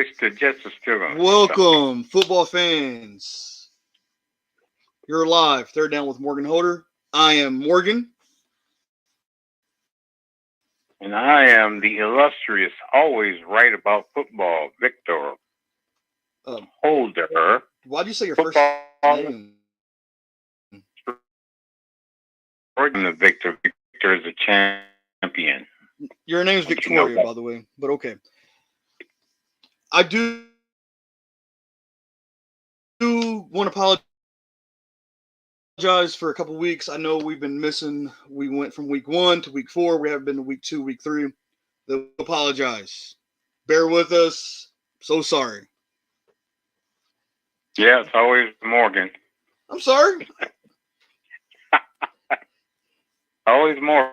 which the Jets are still going to Welcome, football fans. You're live. Third down with Morgan Holder. I am Morgan. And I am the illustrious, always right about football, Victor Holder. Why'd you say your football first name? The Victor. Victor is a champion. Your name is Victoria, by the way, but okay. I do want to apologize for a couple weeks. I know we've been missing. We went from week 1 to week 4. We haven't been to week 2, week 3. I apologize. Bear with us. So sorry. Yeah, it's always Morgan. I'm sorry. Always Morgan.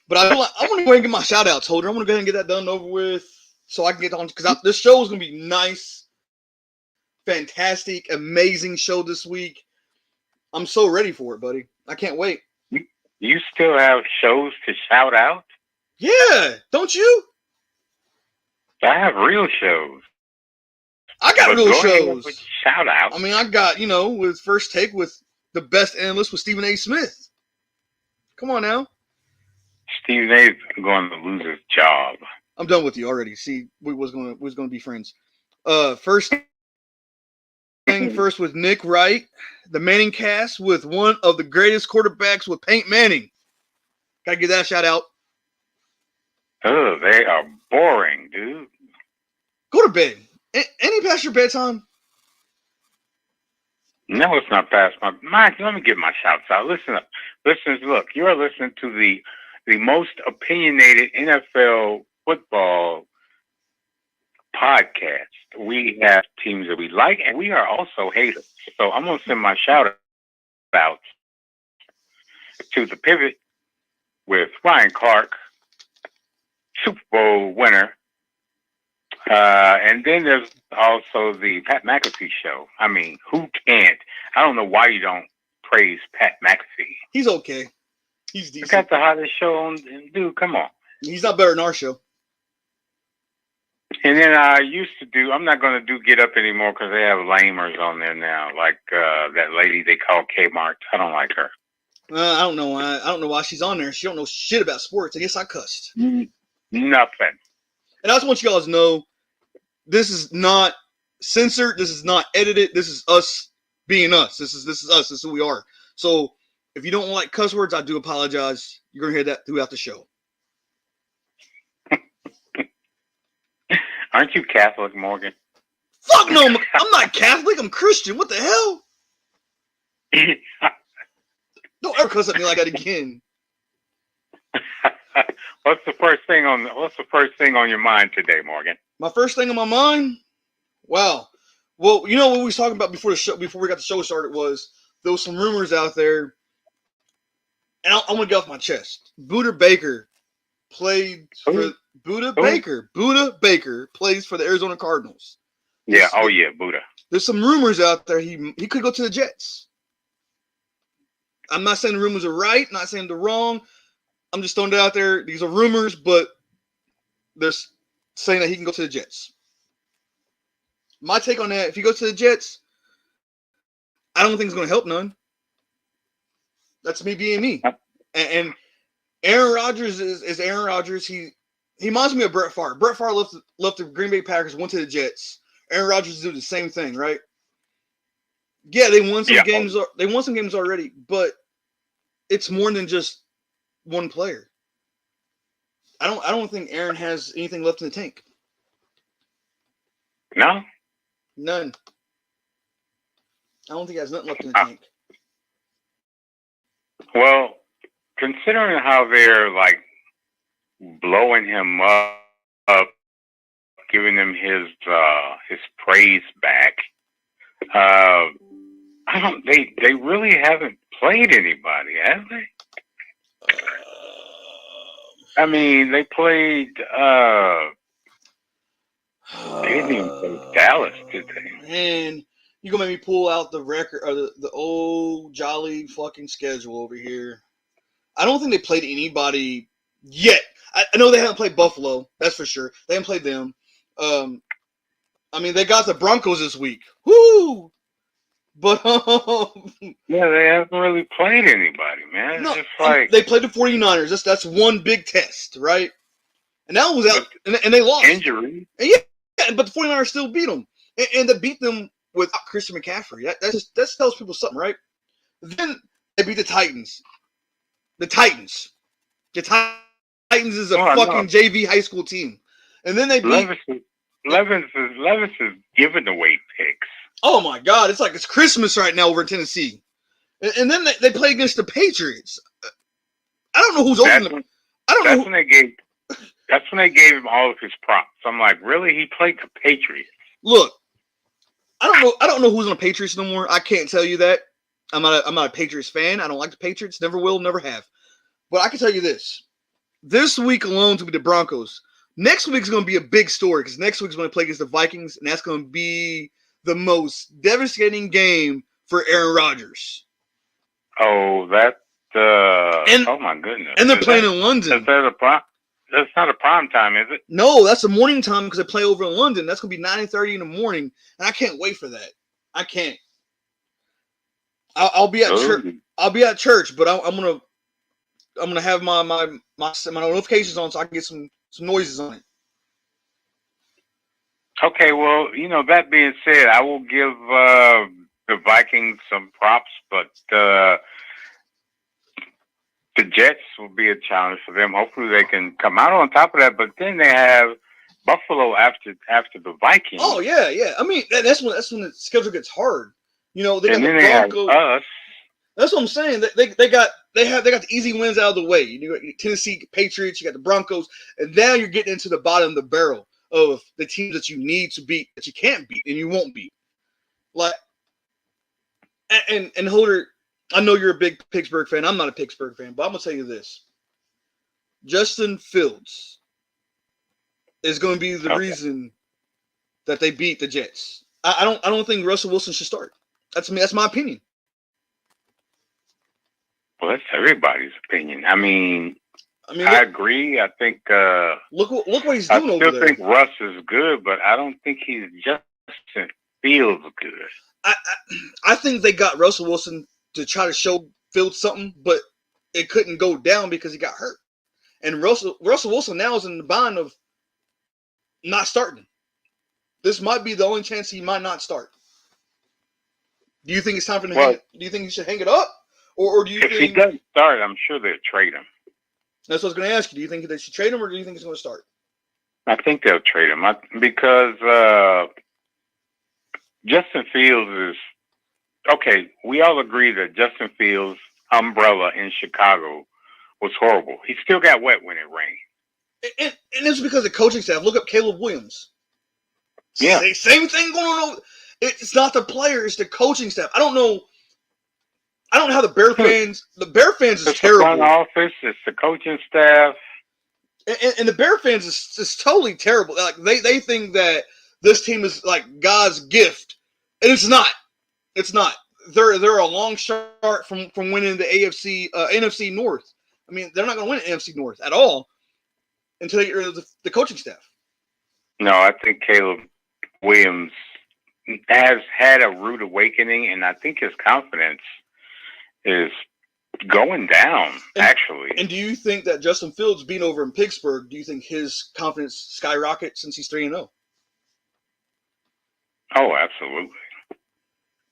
But I want to go ahead and get my shout outs, Holder. I want to go ahead and get that done over with so I can get on, because this show is going to be nice, fantastic, amazing show this week. I'm so ready for it, buddy. I can't wait. You still have shows to shout out? Yeah, don't you? I have real shows. I got real shows. Shout out. I mean, I got, with First Take with the best analyst with Stephen A. Smith. Come on now. Stephen A. is going to lose his job. I'm done with you already. See, we was going to be friends. First thing first with Nick Wright, the Manning cast with one of the greatest quarterbacks with Peyton Manning. Gotta give that a shout out. Oh, they are boring, dude. Go to bed. Any past your bedtime? No, it's not past my mind. Let me get my shouts out. Listen up. Listeners, look, you are listening to the most opinionated NFL football podcast. We have teams that we like, and we are also haters. So I'm going to send my shout out to The Pivot with Ryan Clark, Super Bowl winner. And then there's also the Pat McAfee show. I mean, who can't? I don't know why you don't praise Pat McAfee. He's okay. He's decent. He's got the hottest show on. Dude, come on. He's not better than our show. And then I used to do, I'm not going to do Get Up anymore because they have lamers on there now. Like that lady they call Kmart. I don't like her. I don't know why. I don't know why she's on there. She don't know shit about sports. I guess I cussed. Nothing. And I just want you guys to know, this is not censored. This is not edited. This is us being us. This is us. This is who we are. So if you don't like cuss words, I do apologize. You're going to hear that throughout the show. Aren't you Catholic, Morgan? Fuck no. I'm not Catholic. I'm Christian. What the hell? Don't ever cuss at me like that again. What's the first thing on your mind today, Morgan? My first thing on my mind? Wow. Well, you know what we was talking about before we got the show started was there was some rumors out there, and I want to get off my chest. Buda Baker played for Buda Baker plays for the Arizona Cardinals. Yeah. Oh yeah, Buda. There's some rumors out there he could go to the Jets. I'm not saying the rumors are right. Not saying they're wrong. I'm just throwing it out there. These are rumors, but they're saying that he can go to the Jets. My take on that, if he goes to the Jets, I don't think it's going to help none. That's me being me. And Aaron Rodgers is Aaron Rodgers. He reminds me of Brett Favre. Brett Favre left the Green Bay Packers, went to the Jets. Aaron Rodgers did the same thing, right? Yeah, they won some games. They won some games already, but it's more than just one player. I don't think Aaron has anything left in the tank. No? None. I don't think he has nothing left in the tank. Well, considering how they're like blowing him up, giving him his praise back, they really haven't played anybody, have they? I mean, they played. They didn't even play Dallas, did they? Man, you gonna make me pull out the record or the old jolly fucking schedule over here. I don't think they played anybody yet. I know they haven't played Buffalo. That's for sure. They haven't played them. I mean, they got the Broncos this week. Woo! But Yeah, they haven't really played anybody, man. no, It's just like they played the 49ers. That's one big test, right? And that was out, and they lost. Injury. And yeah, but the 49ers still beat them. And they beat them without Christian McCaffrey. That tells people something, right? Then they beat the Titans. The Titans is a fucking JV high school team. And then they beat Levis is giving away picks. Oh my God, it's like it's Christmas right now over in Tennessee. And then they play against the Patriots. I don't know who's open. That's when they gave him all of his props. I'm like, really? He played the Patriots. Look, I don't know who's on the Patriots no more. I can't tell you that. I'm not a Patriots fan. I don't like the Patriots. Never will, never have. But I can tell you this. This week alone to be the Broncos. Next week's going to be a big story because next week's going to play against the Vikings, and that's going to be the most devastating game for Aaron Rodgers. Oh, oh my goodness. And they're playing in London. That's not a prime time, is it? No, that's a morning time because they play over in London. That's going to be 9:30 in the morning, and I can't wait for that. I can't. I'll be at church. I'll be at church, but I'm gonna have my notifications on so I can get some noises on it. Okay, well, that being said, I will give the Vikings some props, but the Jets will be a challenge for them. Hopefully, they can come out on top of that. But then they have Buffalo after the Vikings. Oh yeah. I mean, that's when the schedule gets hard. They got the Broncos. Have us. That's what I'm saying. They got the easy wins out of the way. You got Tennessee Patriots, you got the Broncos, and now you're getting into the bottom of the barrel of the teams that you need to beat, that you can't beat, and you won't beat. Like, and Holder, I know you're a big Pittsburgh fan. I'm not a Pittsburgh fan, but I'm gonna tell you this: Justin Fields is going to be the reason that they beat the Jets. I don't think Russell Wilson should start. That's my opinion. Well, that's everybody's opinion. I mean, I agree. I think look what he's doing over there. I still think Russ is good, but I don't think he's Justin Fields good. I think they got Russell Wilson to try to show Fields something, but it couldn't go down because he got hurt. And Russell Wilson now is in the bind of not starting. This might be the only chance he might not start. Do you think it's time for him to do you think he should hang it up? Or do you think... If he doesn't start, I'm sure they'll trade him. That's what I was going to ask you. Do you think they should trade him, or do you think he's going to start? I think they'll trade him because Justin Fields is... Okay, we all agree that Justin Fields' umbrella in Chicago was horrible. He still got wet when it rained. And it's because of the coaching staff. Look up Caleb Williams. Yeah. Same thing going on. It's not the player, it's the coaching staff. I don't know how the Bear fans is terrible. It's the front office, it's the coaching staff. And the Bear fans is totally terrible. Like they think that this team is like God's gift. And it's not. It's not. They're a long shot from winning the NFC North. I mean, they're not going to win the NFC North at all until they get rid of the coaching staff. No, I think Caleb Williams has had a rude awakening, and I think his confidence is going down, actually. And do you think that Justin Fields being over in Pittsburgh, do you think his confidence skyrockets since he's 3-0? Oh, absolutely.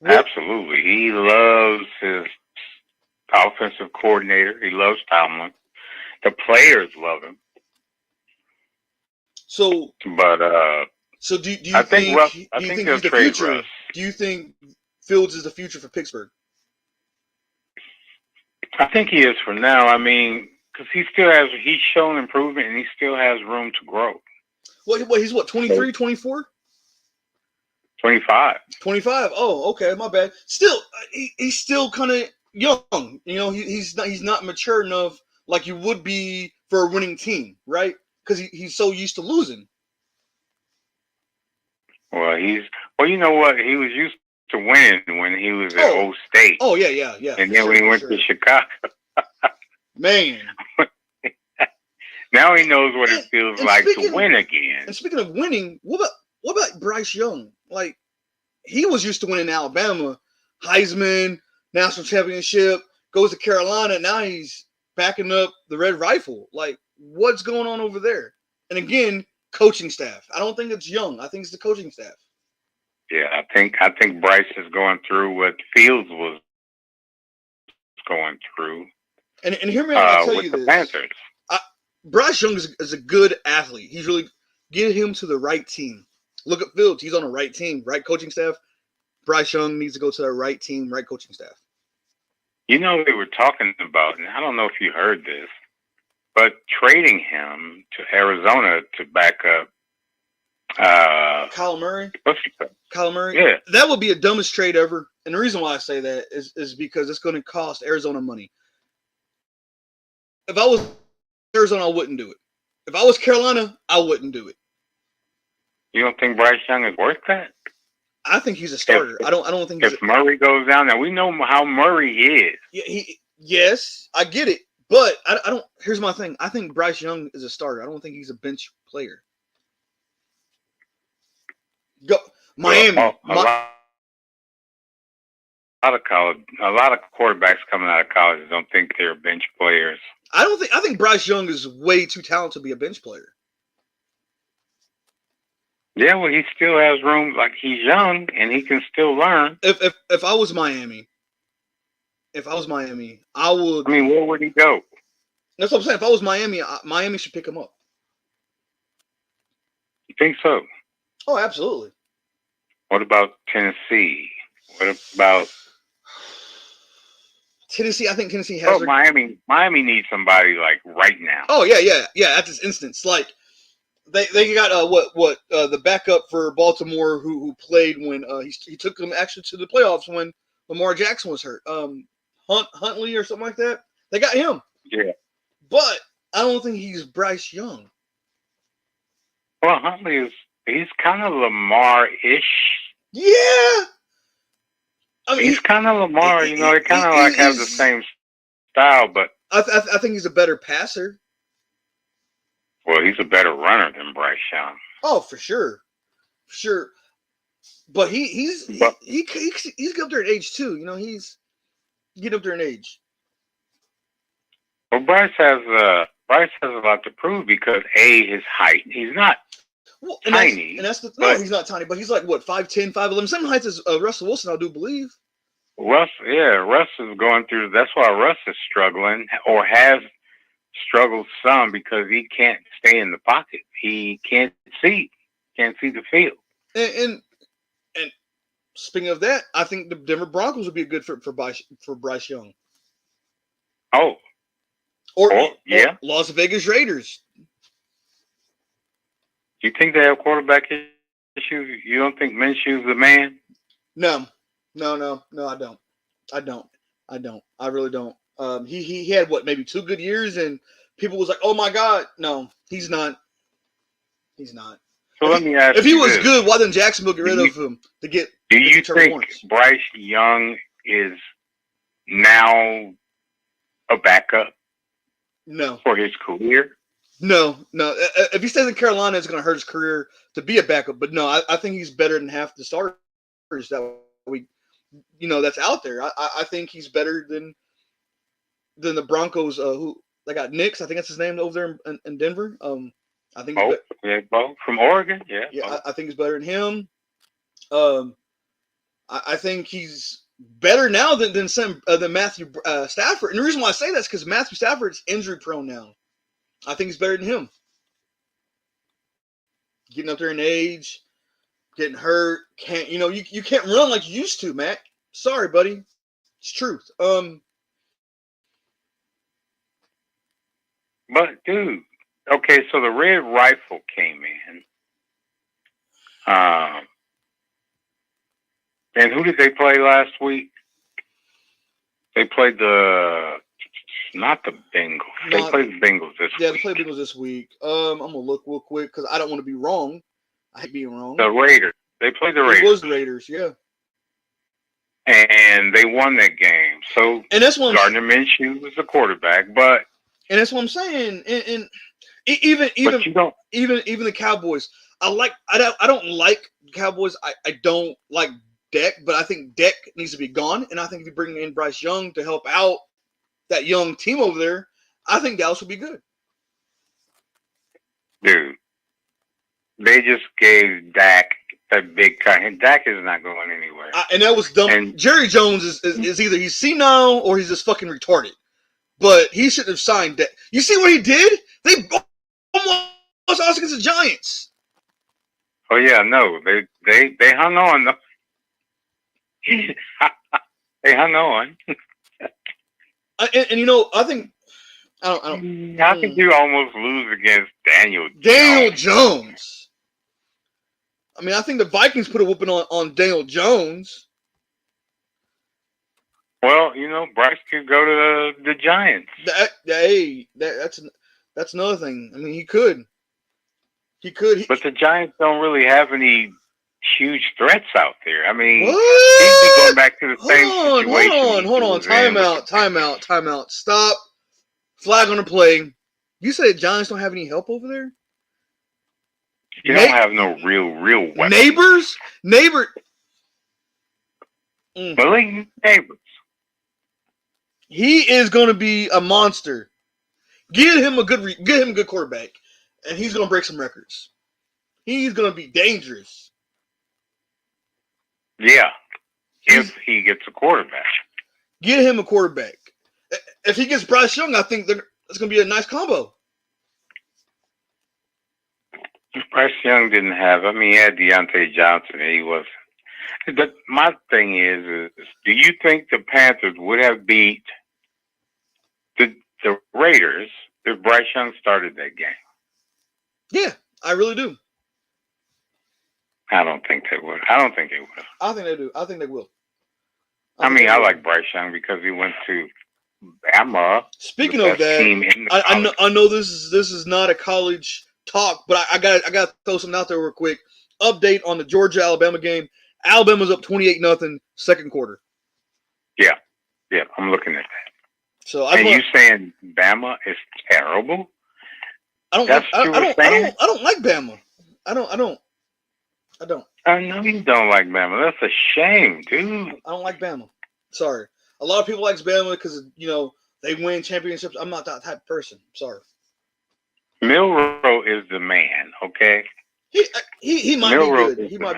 Absolutely. He loves his offensive coordinator. He loves Tomlin. The players love him. So do you think he's the future? Russ. Do you think Fields is the future for Pittsburgh? I think he is for now. I mean, because he's shown improvement and he still has room to grow. Well, he's what, 23, 24? 25. 25. Oh, okay, my bad. Still, he's still kind of young. He's not mature enough like you would be for a winning team, right? Because he's so used to losing. Well, you know what? He was used to winning when he was at Old State. Oh, yeah. And then when he went to Chicago. Man. Now he knows what it feels and like to speaking- win again. And speaking of winning, what about Bryce Young? Like, he was used to winning in Alabama, Heisman, national championship, goes to Carolina. Now he's backing up the Red Rifle. Like, what's going on over there? And again, coaching staff. I don't think it's Young. I think it's the coaching staff. Yeah, I think Bryce is going through what Fields was going through And hear me out. I'll tell with you the this. Panthers. Bryce Young is a good athlete. He's really get him to the right team. Look at Fields. He's on the right team, right coaching staff. Bryce Young needs to go to the right team, right coaching staff. You know, they were talking about, and I don't know if you heard this, but trading him to Arizona to back up. Kyle Murray. What's he? Kyle Murray. Yeah. That would be the dumbest trade ever. And the reason why I say that is because it's going to cost Arizona money. If I was Arizona, I wouldn't do it. If I was Carolina, I wouldn't do it. You don't think Bryce Young is worth that? I think he's a starter. I don't think If Murray goes down, now we know how Murray is. Yes, I get it. But I don't. Here's my thing. I think Bryce Young is a starter. I don't think he's a bench player. Go Miami. Well, a lot of quarterbacks coming out of college don't think they're bench players. I think Bryce Young is way too talented to be a bench player. Yeah, well, he still has room. Like, he's young and he can still learn. If I was Miami, I would. I mean, where would he go? That's what I'm saying. If I was Miami, Miami should pick him up. You think so? Oh, absolutely. What about Tennessee? What about Tennessee? I think Tennessee has. Miami. Miami needs somebody like right now. Oh yeah. At this instance, like they got the backup for Baltimore who played when he took them actually to the playoffs when Lamar Jackson was hurt. Huntley or something like that. They got him. Yeah. But I don't think he's Bryce Young. Well, Huntley he's kind of Lamar-ish. Yeah. I mean, he's kind of Lamar. You know, they kind of like have the same style, but I think he's a better passer. Well, he's a better runner than Bryce Young. Oh, for sure. But he's up there in age too. You know, he's getting up there in age. Well, Bryce has a lot to prove because his height. He's not tiny. He's not tiny, but he's like what 5'10", 5'11", same height as Russell Wilson, I do believe. Russ is going through. That's why Russ is struggling or has struggled some because he can't stay in the pocket. He can't see the field. And speaking of that, I think the Denver Broncos would be a good fit for Bryce Young. Oh. Or Las Vegas Raiders. You think they have quarterback issues? You don't think Minshew's the man? No, I don't. I really don't. He had maybe 2 good years, and people was like, "Oh my God, no, he's not. He's not." So let me ask you, if he was good, why didn't Jacksonville get rid of him to get? Do you think Bryce Young is now a backup? No. For his career? No. If he stays in Carolina, it's going to hurt his career to be a backup. But no, I think he's better than half the starters that that's out there. I think he's better than the Broncos. Who they got Nix, I think that's his name over there in Denver. I think. Bo from Oregon. Yeah. Yeah, I think he's better than him. I think he's better now than Matthew Stafford. And the reason why I say that is because Matthew Stafford's injury prone now. I think he's better than him. Getting up there in age, getting hurt, you can't run like you used to, Mac. Sorry, buddy. It's truth. But dude, okay, so the Red Rifle came in. And who did they play last week? They played not the Bengals. They played the Bengals this week. Yeah, they played the Bengals this week. I'm going to look real quick because I don't want to be wrong. I hate being wrong. The Raiders. They played the Raiders. It was the Raiders, yeah. And they won that game. So and that's what Gardner Minshew was the quarterback, but and that's what I'm saying. And Even But you don't. even the Cowboys. I don't like Cowboys. I don't like Deck, but I think Deck needs to be gone. And I think if you bring in Bryce Young to help out that young team over there, I think Dallas would be good. Dude, they just gave Dak a big cut. And Dak is not going anywhere. And that was dumb. And- Jerry Jones is either he's senile or he's just fucking retarded. But he shouldn't have signed Dak. You see what he did? They almost lost against the Giants. Oh yeah, no, they hung on. They hung on. And you know, I think I don't. How could you almost lose against Daniel Jones? I mean, I think the Vikings put a whooping on Daniel Jones. Well, you know, Bryce could go to the Giants. That's another thing. I mean, he could. But the Giants don't really have any huge threats out there. I mean, what? he'd be going back to the same situation. Hold on. Time out. Stop. Flag on the play. You said Giants don't have any help over there? You don't have no real weapons. Neighbor. Malik Neighbors. He is going to be a monster. Get him a good quarterback, and he's going to break some records. He's going to be dangerous. Yeah, if he gets a quarterback. Get him a quarterback. If he gets Bryce Young, I think it's going to be a nice combo. Bryce Young didn't have. I mean, he had Deontay Johnson, and he was. My thing is, do you think the Panthers would have beat the Raiders if Bryce Young started that game? Yeah, I really do. I don't think they would. I don't think they would. I think they do. I think they will. I like Bryce Young because he went to Bama. Speaking of that, I know this is not a college talk, but I got to throw something out there real quick. Update on the Georgia-Alabama game. Alabama's up 28-0 second quarter. Yeah, I'm looking at that. So you saying Bama is terrible? I don't like Bama. I don't. I know you don't like Bama. That's a shame, dude. I don't like Bama. Sorry. A lot of people like Bama because they win championships. I'm not that type of person. Sorry. Milroe is the man. Okay. He might be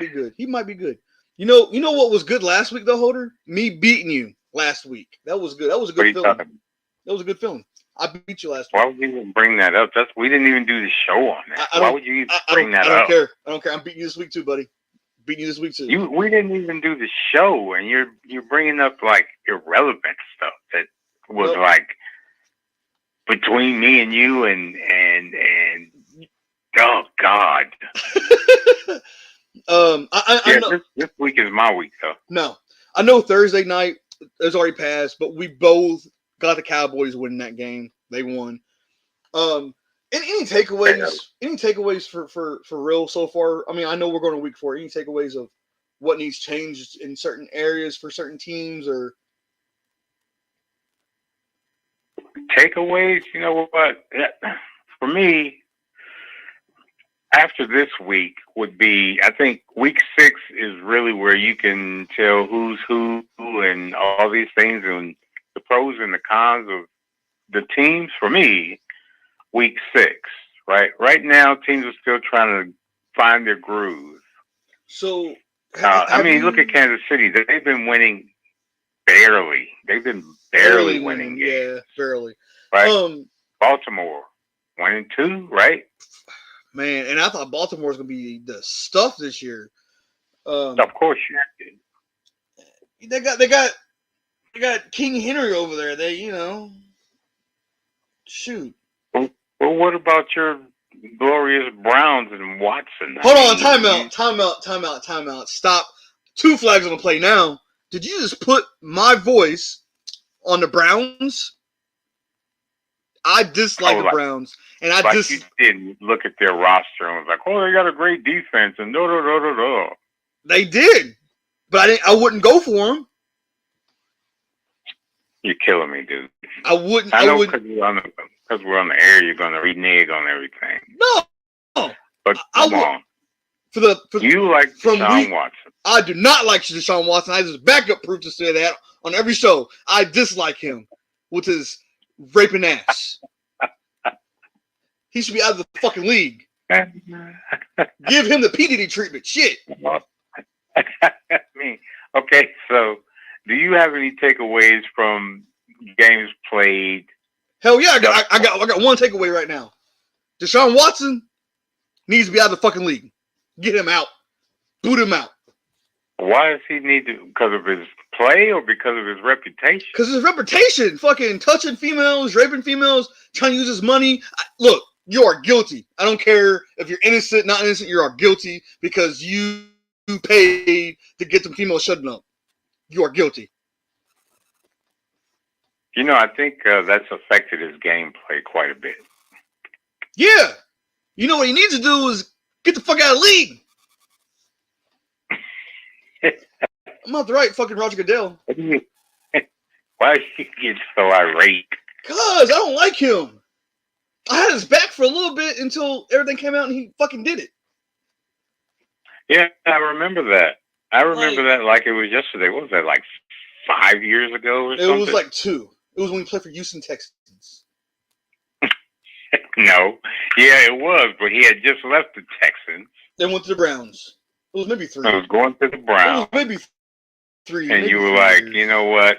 good. He might be good. You know what was good last week though, Holder? Me beating you last week. That was good. That was a good feeling. That was a good feeling. I beat you last week. Why would you even bring that up? We didn't even do the show on that. Why would you even bring that up? I don't care. I'm beating you this week too, buddy. Beating you this week too. We didn't even do the show, and you're bringing up like irrelevant stuff that was like between me and you and oh God. I know, this week is my week though. No, I know Thursday night has already passed, but we both got the Cowboys winning that game. They won. Any takeaways? Any takeaways for real so far? I mean, I know we're going to week 4. Any takeaways of what needs changed in certain areas for certain teams or takeaways? You know what? For me, after this week would be, I think week 6 is really where you can tell who's who and all these things and the pros and the cons of the teams. For me, week 6, right? Right now, teams are still trying to find their groove. So, look at Kansas City. They've been winning barely. They've been barely winning games. Yeah, barely. Right? Baltimore, 1-2, right? Man, and I thought Baltimore was going to be the stuff this year. Of course you did. They got King Henry over there. Shoot. Well, what about your glorious Browns and Watson? Hold on, time out. Stop. 2 flags on the play now. Did you just put my voice on the Browns? I dislike the Browns. And you didn't look at their roster and was like, oh, they got a great defense and no. They did. But I wouldn't go for them. You're killing me, dude. I wouldn't. I know because you're on because we're on the air, you're going to renege on everything. No, But come on. You like Deshaun Watson. I do not like Deshaun Watson. I just backup proof to say that on every show. I dislike him with his raping ass. He should be out of the fucking league. Give him the P. Diddy treatment. Shit. I mean, okay, so do you have any takeaways from games played? Hell yeah, I got one takeaway right now. Deshaun Watson needs to be out of the fucking league. Get him out. Boot him out. Why does he need to? Because of his play or because of his reputation? Because his reputation. Fucking touching females, raping females, trying to use his money. Look, you are guilty. I don't care if you're innocent, not innocent. You are guilty because you paid to get them females shutting up. You are guilty. You know, I think that's affected his gameplay quite a bit. Yeah. You know what he needs to do is get the fuck out of the league. I'm not the right fucking Roger Goodell. Why did he get so irate? Because I don't like him. I had his back for a little bit until everything came out and he fucking did it. Yeah, I remember that. I remember that like it was yesterday. What was that, like 5 years ago or something? It was like 2. It was when we played for Houston Texans. No. Yeah, it was, but he had just left the Texans. Then went to the Browns. It was maybe 3. I was going to the Browns. Maybe 3. And you were like, years. You know what?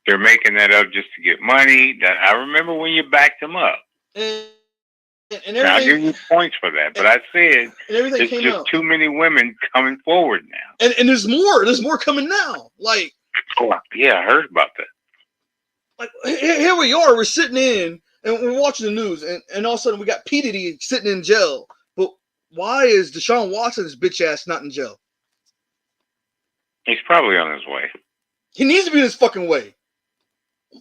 They're making that up just to get money. That I remember when you backed him up. And I'll give you points for that. But I said there's just out. Too many women coming forward now. And there's more. There's more coming now. Like, oh, yeah, I heard about that. Like, here we are. We're sitting in and we're watching the news, and all of a sudden we got P. Diddy sitting in jail. But why is Deshaun Watson's bitch ass not in jail? He's probably on his way. He needs to be in his fucking way.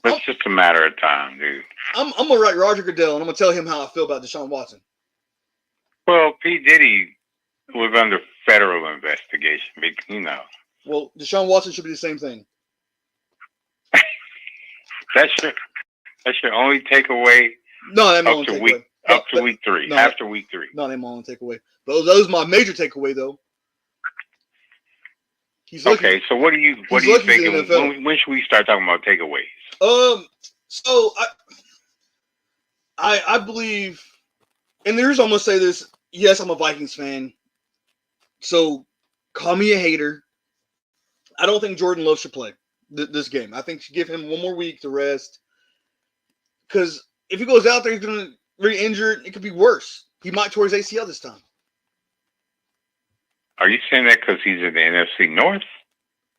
It's just a matter of time, dude. I'm gonna write Roger Goodell and I'm gonna tell him how I feel about Deshaun Watson. Well, P. Diddy was under federal investigation, you know. Well, Deshaun Watson should be the same thing. That's your only takeaway. No, that's my only takeaway. Up to week 3. No, after week 3. No, that's my only takeaway. That was my major takeaway, though. Okay, so what do you think? When should we start talking about takeaways? So I believe, and the reason I'm gonna say this, yes, I'm a Vikings fan. So call me a hater. I don't think Jordan Love should play this game. I think you should give him one more week to rest. Because if he goes out there, he's gonna re-injure. It could be worse. He might tear his ACL this time. Are you saying that because he's in the NFC North?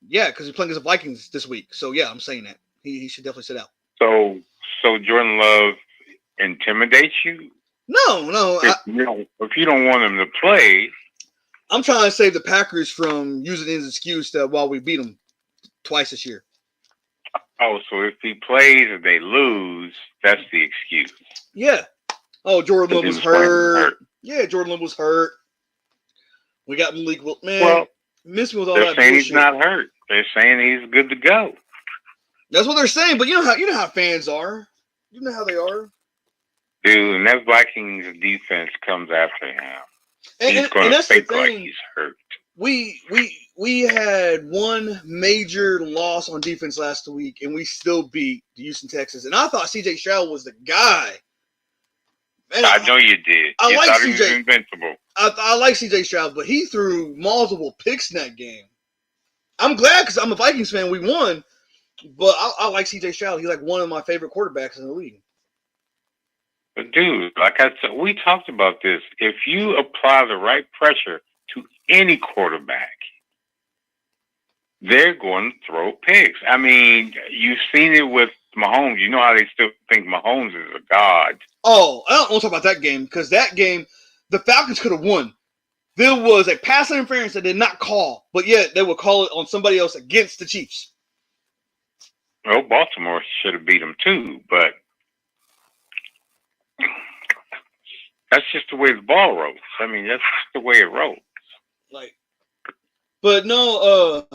Yeah, because he's playing against the Vikings this week. So, yeah, I'm saying that. He should definitely sit out. So Jordan Love intimidates you? No. If you don't want him to play. I'm trying to save the Packers from using his excuse that while we beat them twice this year. Oh, so if he plays and they lose, that's the excuse. Yeah. Oh, Jordan Love was hurt. Yeah, Jordan Love was hurt. We got Malik. Man, well, miss me with all that bullshit. They're saying he's not hurt. They're saying he's good to go. That's what they're saying, but you know how fans are. You know how they are. Dude, and that Vikings defense comes after him. He's going to fake like he's hurt. We had one major loss on defense last week, and we still beat the Houston Texans. And I thought C.J. Stroud was the guy. Man, I know you did. You thought he was invincible. I like C.J. Stroud, but he threw multiple picks in that game. I'm glad because I'm a Vikings fan. We won, but I like C.J. Stroud. He's like one of my favorite quarterbacks in the league. But dude, like I said, we talked about this. If you apply the right pressure to any quarterback, they're going to throw picks. I mean, you've seen it with Mahomes. You know how they still think Mahomes is a god. Oh, I don't want to talk about that game because that game, the Falcons could have won. There was a pass interference that they did not call, but yet they would call it on somebody else against the Chiefs. Well, Baltimore should have beat them too, but that's just the way the ball rolls. I mean, that's just the way it rolls. But no,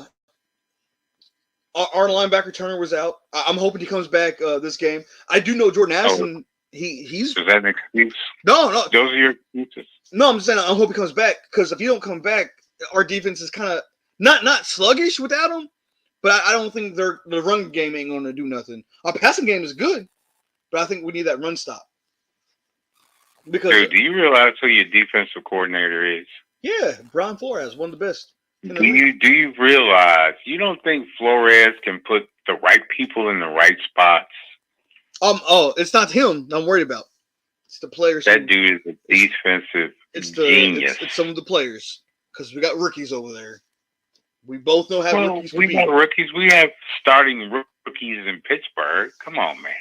our linebacker Turner was out. I'm hoping he comes back this game. I do know Jordan Addison He's Is that an excuse? no. Those are your excuses. No, I'm just saying I hope he comes back because if he don't come back, our defense is kind of not sluggish without him. But I don't think the run game ain't going to do nothing. Our passing game is good, but I think we need that run stop. Because Dude, do you realize who your defensive coordinator is? yeah, Brian Flores, one of the best. Do you realize you don't think Flores can put the right people in the right spots? Oh, it's not him I'm worried about. It's the players. That dude is a defensive genius. It's some of the players because we got rookies over there. We both know how rookies can be. We got rookies. We have starting rookies in Pittsburgh. Come on, man.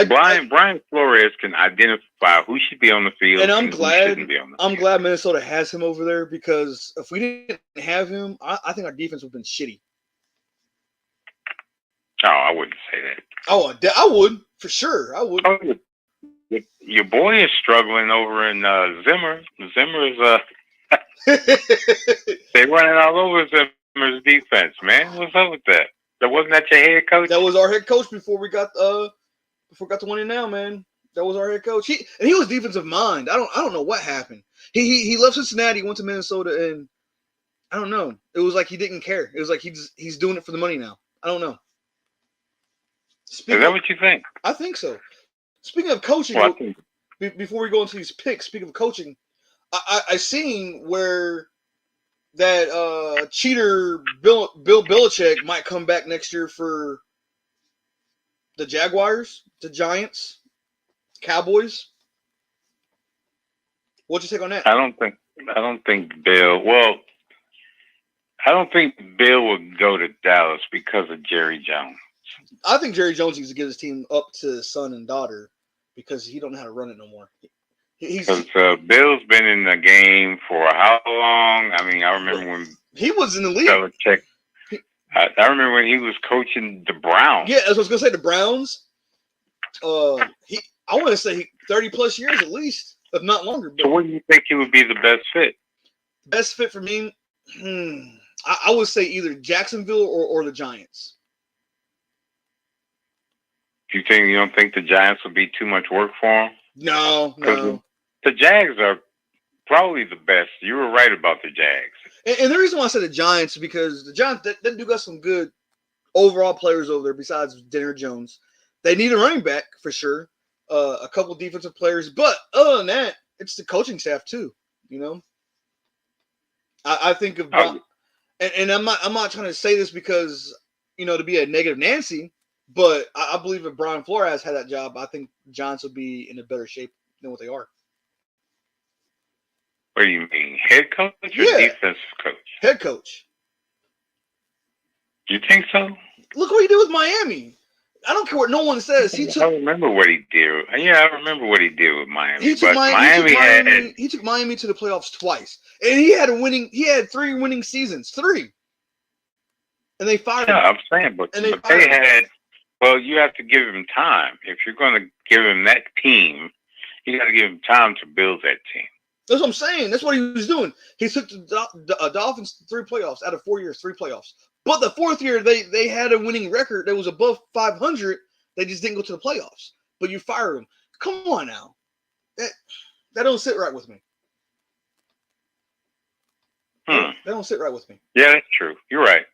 Brian Flores can identify who should be on the field and who shouldn't be on the field. I'm glad Minnesota has him over there because if we didn't have him, I think our defense would have been shitty. Oh, I wouldn't say that. Oh, I would for sure. I would. Oh, your boy is struggling over in Zimmer. Zimmer's they running all over Zimmer's defense, man. What's up with that? Wasn't that your head coach? That was our head coach before we got the one in now, man. That was our head coach. He was defensive mind. I don't know what happened. He left Cincinnati, went to Minnesota, and I don't know. It was like he didn't care. It was like he's doing it for the money now. I don't know. Is that what you think? I think so. Speaking of coaching, before we go into these picks, speaking of coaching, I seen where that cheater Bill Belichick might come back next year for the Jaguars, the Giants, Cowboys. What'd you take on that? I don't think Bill. Well, I don't think Bill would go to Dallas because of Jerry Jones. I think Jerry Jones needs to get his team up to his son and daughter because he don't know how to run it no more. Because Bill's been in the game for how long? I mean, I remember when he was in the league. Belichick, I remember when he was coaching the Browns. Yeah, that's what I was gonna say. The Browns. I want to say 30 plus years at least, if not longer. So, what do you think he would be the best fit? Best fit for me, I would say either Jacksonville or the Giants. You don't think the Giants would be too much work for him? No. The Jags are probably the best. You were right about the Jags. And the reason why I said the Giants is because the Giants they do got some good overall players over there besides Daniel Jones. They need a running back for sure, a couple defensive players, but other than that, it's the coaching staff too. You know, I think of and I'm not trying to say this because to be a negative Nancy, but I believe if Brian Flores had that job, I think the Giants would be in a better shape than what they are. What do you mean, head coach or defensive coach? Head coach. You think so? Look what he did with Miami. I don't care what no one says. I remember what he did. Yeah, I remember what he did with Miami. He took Miami to the playoffs twice, and he had 3 winning seasons, 3. And they fired him. I'm saying, but they had. Well, you have to give him time. If you're going to give him that team, you got to give him time to build that team. That's what I'm saying. That's what he was doing. He took the Dolphins to 3 playoffs out of 4 years, 3 playoffs. But the 4th year, they had a winning record that was above 500. They just didn't go to the playoffs. But you fire them. Come on now. That don't sit right with me. That don't sit right with me. Yeah, that's true. You're right.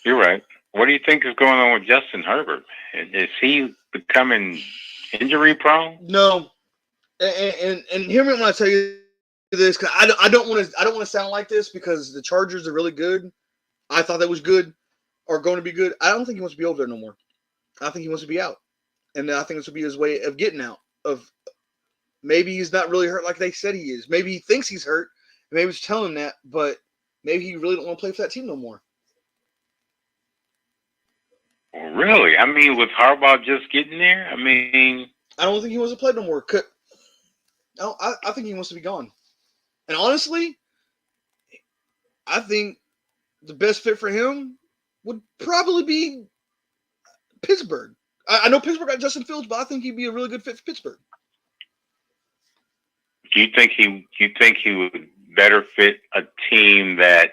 You're right. What do you think is going on with Justin Herbert? Is he becoming injury prone? No. And hear me when I tell you this, because I don't want to sound like this because the Chargers are really good. I thought that was good, or going to be good. I don't think he wants to be over there no more. I think he wants to be out, and I think this will be his way of getting out. Of maybe he's not really hurt like they said he is. Maybe he thinks he's hurt. Maybe it's telling him that, but maybe he really don't want to play for that team no more. Really? I mean, was Harbaugh just getting there? I mean, I don't think he wants to play no more. I think he wants to be gone. And honestly, I think the best fit for him would probably be Pittsburgh. I know Pittsburgh got Justin Fields, but I think he'd be a really good fit for Pittsburgh. Do you think he would better fit a team that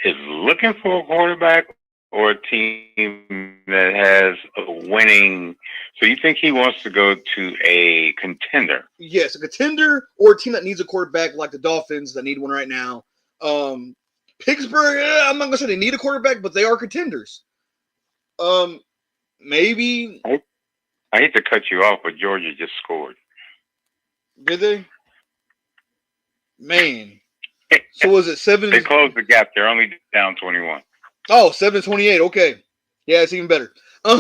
is looking for a quarterback or a team that has a winning? So you think he wants to go to a contender? Yes, a contender or a team that needs a quarterback like the Dolphins that need one right now. Pittsburgh, I'm not gonna say they need a quarterback, but they are contenders. Maybe I hate to cut you off, but Georgia just scored. did they? Man. So was it 7? They closed the gap. They're only down 21. Oh, 7-28. Okay. Yeah, it's even better. I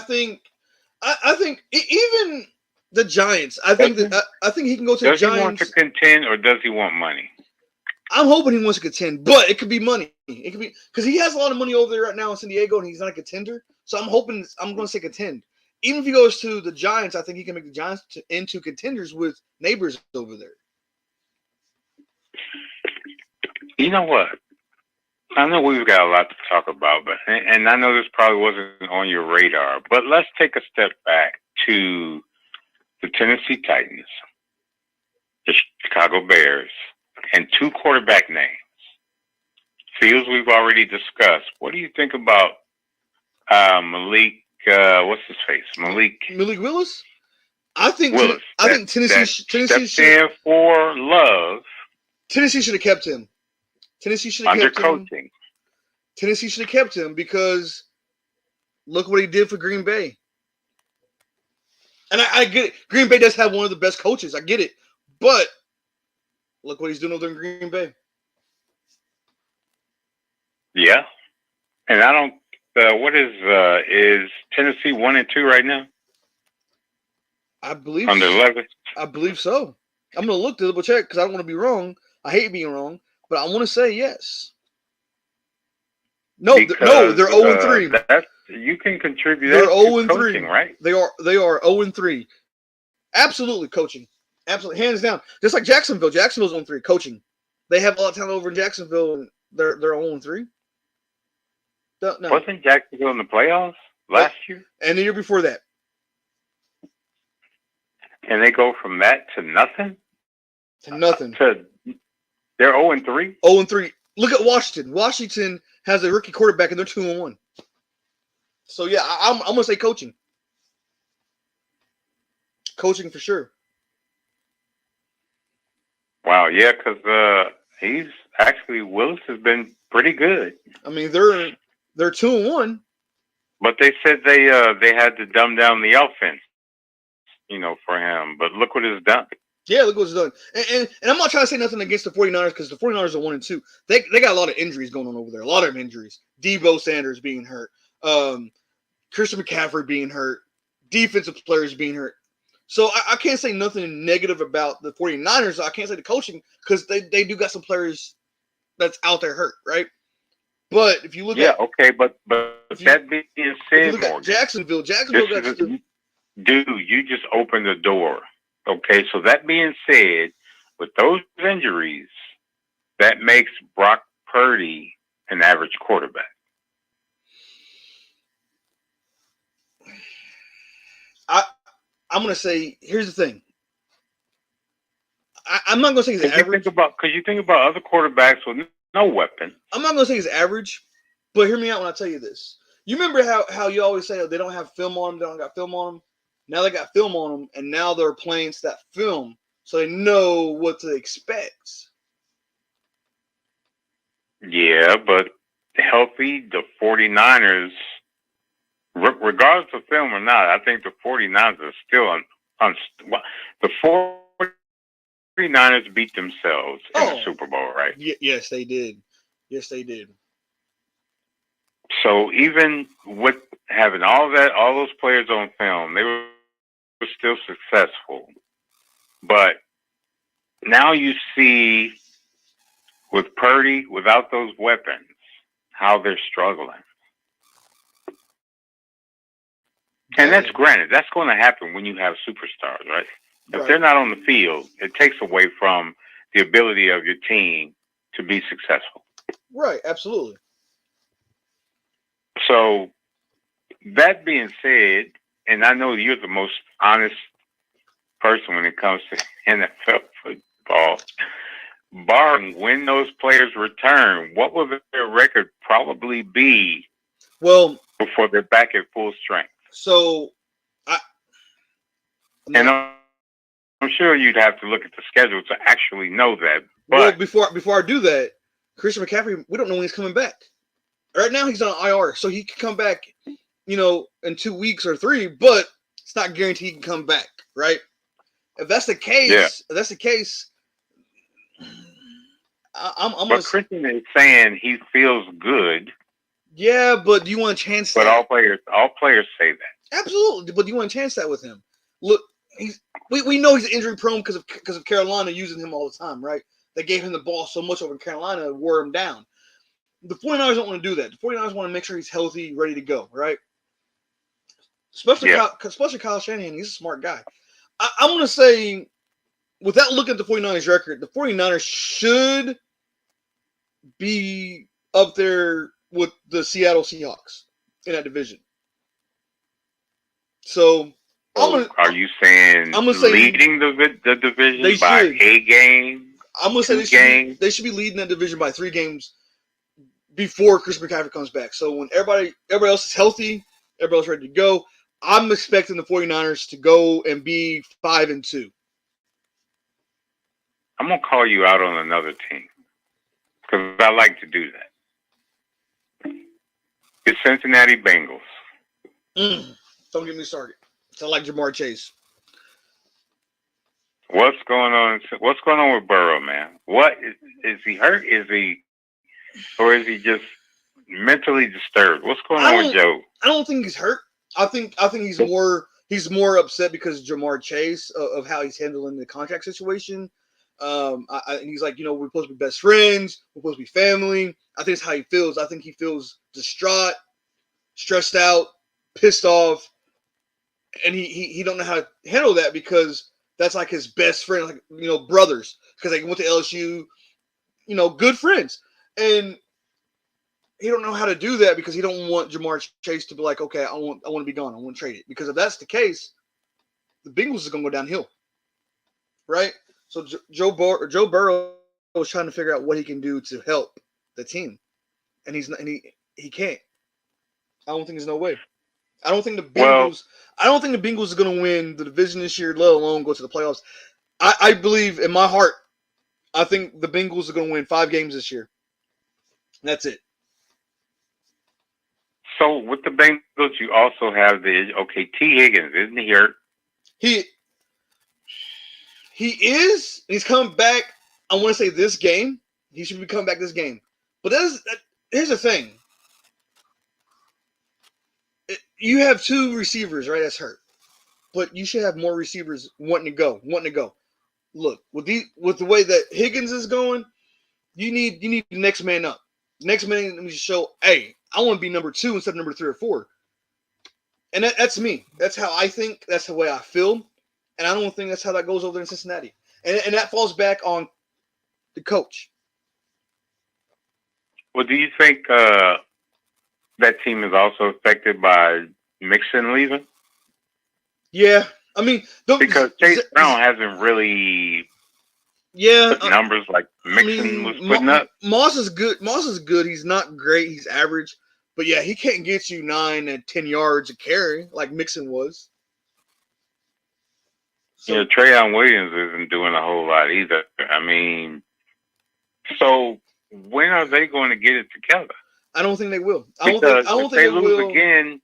think even the Giants. I think he can go to the Does he want to Giants. contend or does he want money? I'm hoping he wants to contend, but it could be money. It could be because he has a lot of money over there right now in San Diego, and he's not a contender. So I'm hoping I'm going to say contend. Even if he goes to the Giants, I think he can make the Giants into contenders with neighbors over there. You know what? I know we've got a lot to talk about, but and I know this probably wasn't on your radar, but let's take a step back to the Tennessee Titans, the Chicago Bears, and 2 quarterback names. Fields we've already discussed. What do you think about Malik? What's his face? Malik Willis. I think Willis. Tennessee stepped in for Love. Tennessee should have kept him. Tennessee should have kept coaching. him. Tennessee should have kept him because look what he did for Green Bay. And I get it. Green Bay does have one of the best coaches. I get it. But look what he's doing over there in Green Bay. Yeah. And I don't what is Tennessee 1-2 right now? I believe under Levis. I believe so. I'm gonna look to double check because I don't want to be wrong. I hate being wrong, but I want to say yes. No, they're 0-3. You can contribute. They're that to coaching, right? They are 0-3. Absolutely coaching. Absolutely, hands down. Just like Jacksonville. Jacksonville's 0-3 coaching. They have a lot of talent over in Jacksonville, and they're 0-3. No. Wasn't Jacksonville in the playoffs last year? And the year before that. And they go from that to nothing? To nothing. They're 0-3? 0-3. Look at Washington. Washington has a rookie quarterback, and they're 2-1. So, yeah, I'm going to say coaching. Coaching for sure. Wow, yeah, because Willis has been pretty good. I mean, they're 2-1. But they said they had to dumb down the offense, for him. But look what it's done. Yeah, look what's done. And I'm not trying to say nothing against the 49ers because the 49ers are 1-2. They got a lot of injuries going on over there. A lot of injuries. Deebo Sanders being hurt. Christian McCaffrey being hurt. Defensive players being hurt. So I can't say nothing negative about the 49ers. I can't say the coaching because they do got some players that's out there hurt, right? But if you look at but that being said, look at Jacksonville got dude, you just opened the door. Okay, so that being said, with those injuries, that makes Brock Purdy an average quarterback. I'm going to say, here's the thing. I'm not going to say he's average. Because you think about other quarterbacks with no weapon. I'm not going to say he's average, but hear me out when I tell you this. You remember how you always say they don't have film on them, they don't got film on them? Now they got film on them, and now they're playing to that film, so they know what to expect. Yeah, but healthy, the 49ers, regardless of film or not, I think the 49ers are still the 49ers beat themselves in the Super Bowl, right? Yes, they did. Yes, they did. So even with having all those players on film, they were still successful. But now you see with Purdy, without those weapons, how they're struggling. And that's granted. That's going to happen when you have superstars, right? If they're not on the field, it takes away from the ability of your team to be successful. Right, absolutely. So, that being said, and I know you're the most honest person when it comes to NFL football, barring when those players return, what will their record probably be Well, before they're back at full strength? so I And I'm sure you'd have to look at the schedule to actually know that. well But before I do that, Christian McCaffrey, we don't know when he's coming back. Right now he's on IR, so he can come back, in 2 weeks or 3, but it's not guaranteed he can come back, right? If that's the case, I'm but gonna. Christian is saying he feels good. Yeah, but do you want to chance But that? all players say that. Absolutely, but do you want to chance that with him? Look, we know he's injury prone because of Carolina using him all the time, right? They gave him the ball so much over in Carolina, it wore him down. The 49ers don't want to do that. The 49ers want to make sure he's healthy, ready to go, right? Especially Kyle Shanahan, he's a smart guy. I'm going to say, without looking at the 49ers record, the 49ers should be up there with the Seattle Seahawks in that division. So, Are you saying leading the division by a game? I'm going to say they should be leading that division by 3 games before Chris McCaffrey comes back. So when everybody else is healthy, everybody else ready to go, I'm expecting the 49ers to go and be 5-2. I'm going to call you out on another team because I like to do that. The Cincinnati Bengals. Don't get me started. I like Jamar Chase. What's going on? What's going on with Burrow, man? What is he hurt? Or is he just mentally disturbed? What's going on with Joe? I don't think he's hurt. I think he's more upset because Jamar Chase of how he's handling the contract situation. And he's like, we're supposed to be best friends. We're supposed to be family. I think it's how he feels. I think he feels distraught, stressed out, pissed off, and he don't know how to handle that because that's like his best friend, like brothers, because they went to LSU, good friends, and he don't know how to do that because he don't want Jamar Chase to be like, okay, I want to be gone. I want to trade it, because if that's the case, the Bengals is going to go downhill, right? So Joe Burrow is trying to figure out what he can do to help the team, and he can't. I don't think there's no way. I don't think the Bengals. I don't think the Bengals is going to win the division this year, let alone go to the playoffs. I believe in my heart, I think the Bengals are going to win 5 games this year. That's it. So with the Bengals, you also have T. Higgins, isn't he hurt? He is. He's coming back. I want to say this game. He should be coming back this game. But here's the thing. You have 2 receivers, right? That's hurt. But you should have more receivers wanting to go. Look, with the way that Higgins is going, you need the next man up. Next man needs to show, hey, I want to be number 2 instead of number 3 or 4. And that's me. That's how I think. That's the way I feel. And I don't think that's how that goes over there in Cincinnati. And that falls back on the coach. Well, do you think that team is also affected by Mixon leaving? Yeah. I mean, because Chase Brown hasn't really put numbers like Mixon was putting up. Moss is good. He's not great. He's average. But yeah, he can't get you 9 and 10 yards a carry like Mixon was. So, Trayon Williams isn't doing a whole lot either. I mean, so when are they going to get it together? I don't think they will. If they lose again,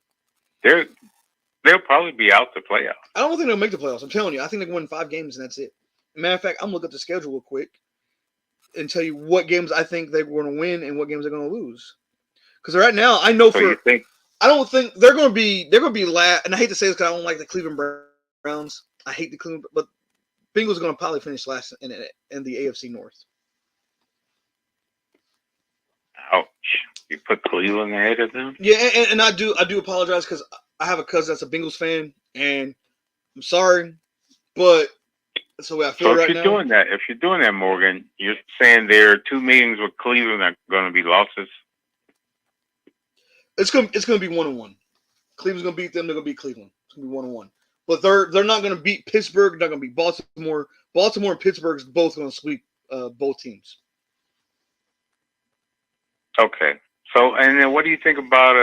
they'll probably be out the playoffs. I don't think they'll make the playoffs. I'm telling you. I think they can win 5 games and that's it. Matter of fact, I'm looking at the schedule real quick and tell you what games I think they're going to win and what games they're going to lose. Because right now, I know I don't think they're going to be last. And I hate to say this because I don't like the Cleveland Browns. I hate the Cleveland, but Bengals are going to probably finish last in the AFC North. Ouch! You put Cleveland ahead of them? Yeah, and I do apologize because I have a cousin that's a Bengals fan, and I'm sorry, but that's the way I feel right now. If you're doing that, Morgan, you're saying there are 2 meetings with Cleveland that are going to be losses. It's going to be 1-1. Cleveland's going to beat them. They're going to beat Cleveland. It's going to be 1-1. But they're not going to beat Pittsburgh. They're not going to beat Baltimore. Baltimore and Pittsburgh's both going to sweep both teams. Okay. So, and then what do you think about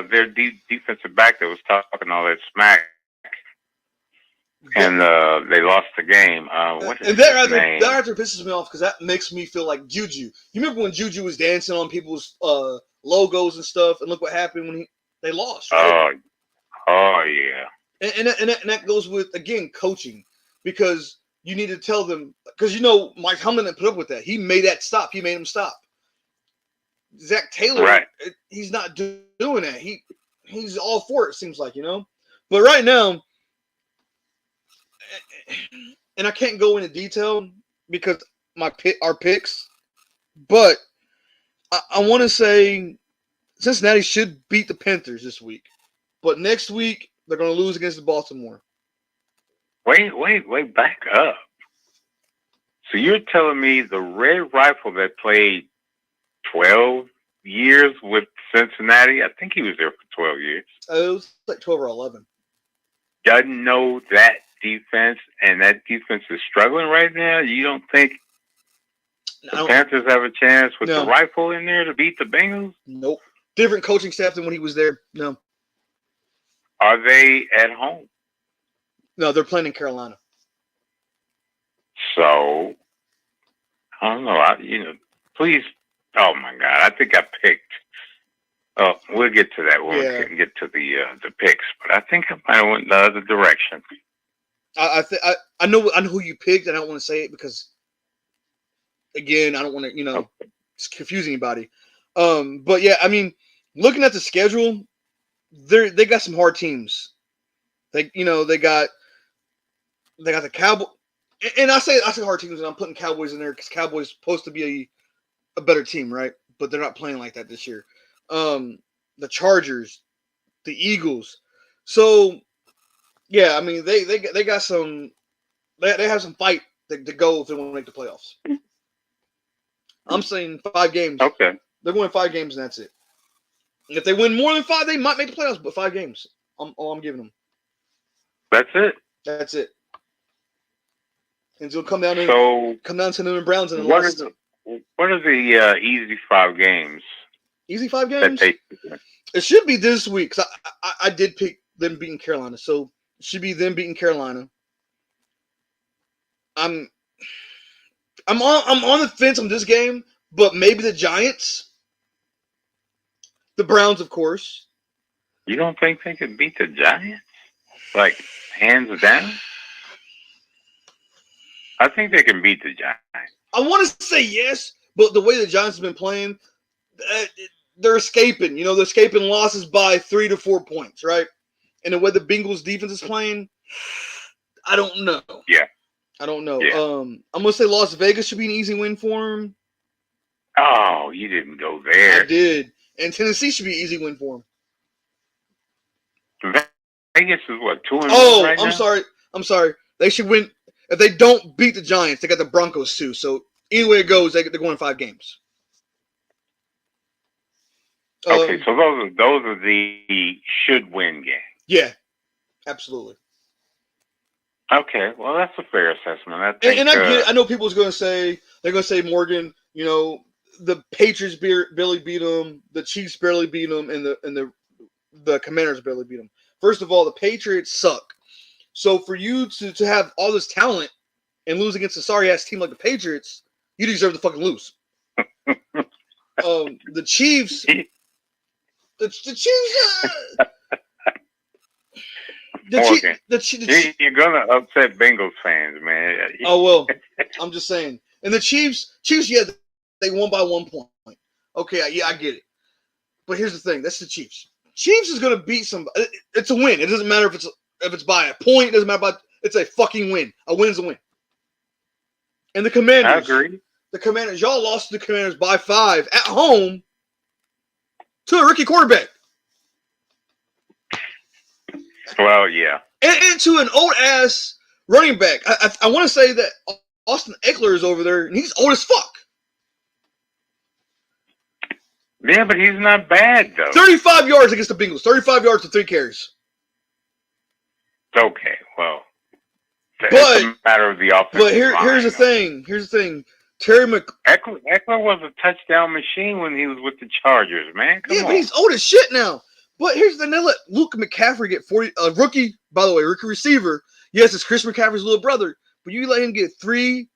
their defensive back that was talking all that smack and they lost the game? What's his name? That actually pisses me off because that makes me feel like Juju. You remember when Juju was dancing on people's logos and stuff, and look what happened when they lost, right? Oh yeah. And that goes with, again, coaching, because you need to tell them, because Mike Tomlin didn't put up with that. He made that stop. He made him stop. Zach Taylor, right. He's not doing that. He's all for it, seems like, But right now, and I can't go into detail because our picks, but I want to say Cincinnati should beat the Panthers this week, but next week they're going to lose against Baltimore. Wait, back up. So you're telling me the Red Rifle that played 12 years with Cincinnati, I think he was there for 12 years. It was like 12 or 11. Doesn't know that defense, and that defense is struggling right now? You don't think the Panthers have a chance with the Rifle in there to beat the Bengals? Nope. Different coaching staff than when he was there. No. Are they at home? No, they're playing in Carolina. So, I don't know. Please. Oh my God! I think I picked. Oh, we'll get to that when we get to the picks. But I think I might have went the other direction. I know who you picked, and I don't want to say it because, again, I don't want to confuse anybody. But yeah, I mean, looking at the schedule, they got some hard teams. They got the Cowboys, and I say hard teams, and I'm putting Cowboys in there because Cowboys supposed to be a better team, right? But they're not playing like that this year. The Chargers, the Eagles. So yeah, I mean they got some. They have some fight to go if they want to make the playoffs. I'm saying 5 games. Okay, they're going 5 games and that's it. If they win more than 5, they might make the playoffs. But 5 games, all I'm giving them. That's it. That's it. And it's gonna come down to the Browns and the last. What are the easy 5 games? Easy 5 games? It should be this week because I did pick them beating Carolina, so it should be them beating Carolina. I'm on the fence on this game, but maybe the Giants, the Browns, of course. You don't think they could beat the Giants? Like, hands down? I think they can beat the Giants. I want to say yes, but the way the Giants have been playing, they're escaping. They're escaping losses by 3 to 4 points, right? And the way the Bengals defense is playing, I don't know. Yeah. I don't know. Yeah. I'm going to say Las Vegas should be an easy win for them. Oh, you didn't go there. I did. And Tennessee should be an easy win for them. Vegas is what, 2-1 right now? I'm sorry. They should win. If they don't beat the Giants, they got the Broncos too. So either way it goes, they're going 5 games. Okay, so those are the should win games. Yeah, absolutely. Okay, well that's a fair assessment. I get it. I know they're going to say Morgan. The Patriots barely beat them, the Chiefs barely beat them, and the Commanders barely beat them. First of all, the Patriots suck. So for you to have all this talent and lose against a sorry-ass team like the Patriots, you deserve to fucking lose. The Chiefs... The Chiefs... You're going to upset Bengals fans, man. Oh, well, I'm just saying. And the Chiefs, yeah, they won by 1 point. Okay, yeah, I get it. But here's the thing. That's the Chiefs. Chiefs is going to beat somebody. It's a win. It doesn't matter if it's by a point. It doesn't matter it's a fucking win. A win is a win. And the Commanders. I agree. The Commanders. Y'all lost to the Commanders by 5 at home to a rookie quarterback. Well, yeah. And to an old-ass running back. I want to say that Austin Eckler is over there, and he's old as fuck. Yeah, but he's not bad, though. 35 yards against the Bengals. 35 yards to 3 carries. Okay, well, it's a matter of the offense. But here's the thing. Here's the thing. Terry Mc. Eckler was a touchdown machine when he was with the Chargers, man. Come Yeah, on. but he's old as shit now. But here's the thing: they let Luke McCaffrey get 40. Rookie, by the way, rookie receiver. Yes, it's Chris McCaffrey's little brother, but you let him get 3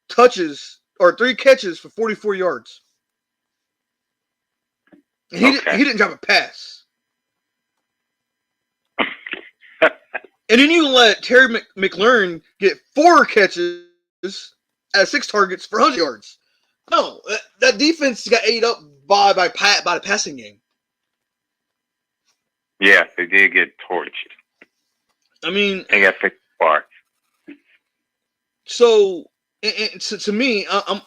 touches or 3 catches for 44 yards. And he didn't drop a pass. And then you let Terry McLaurin get 4 catches at 6 targets for 100 yards. No, that defense got ate up by the passing game. Yeah, they did get torched. I mean, they got picked apart. So, to me, I'm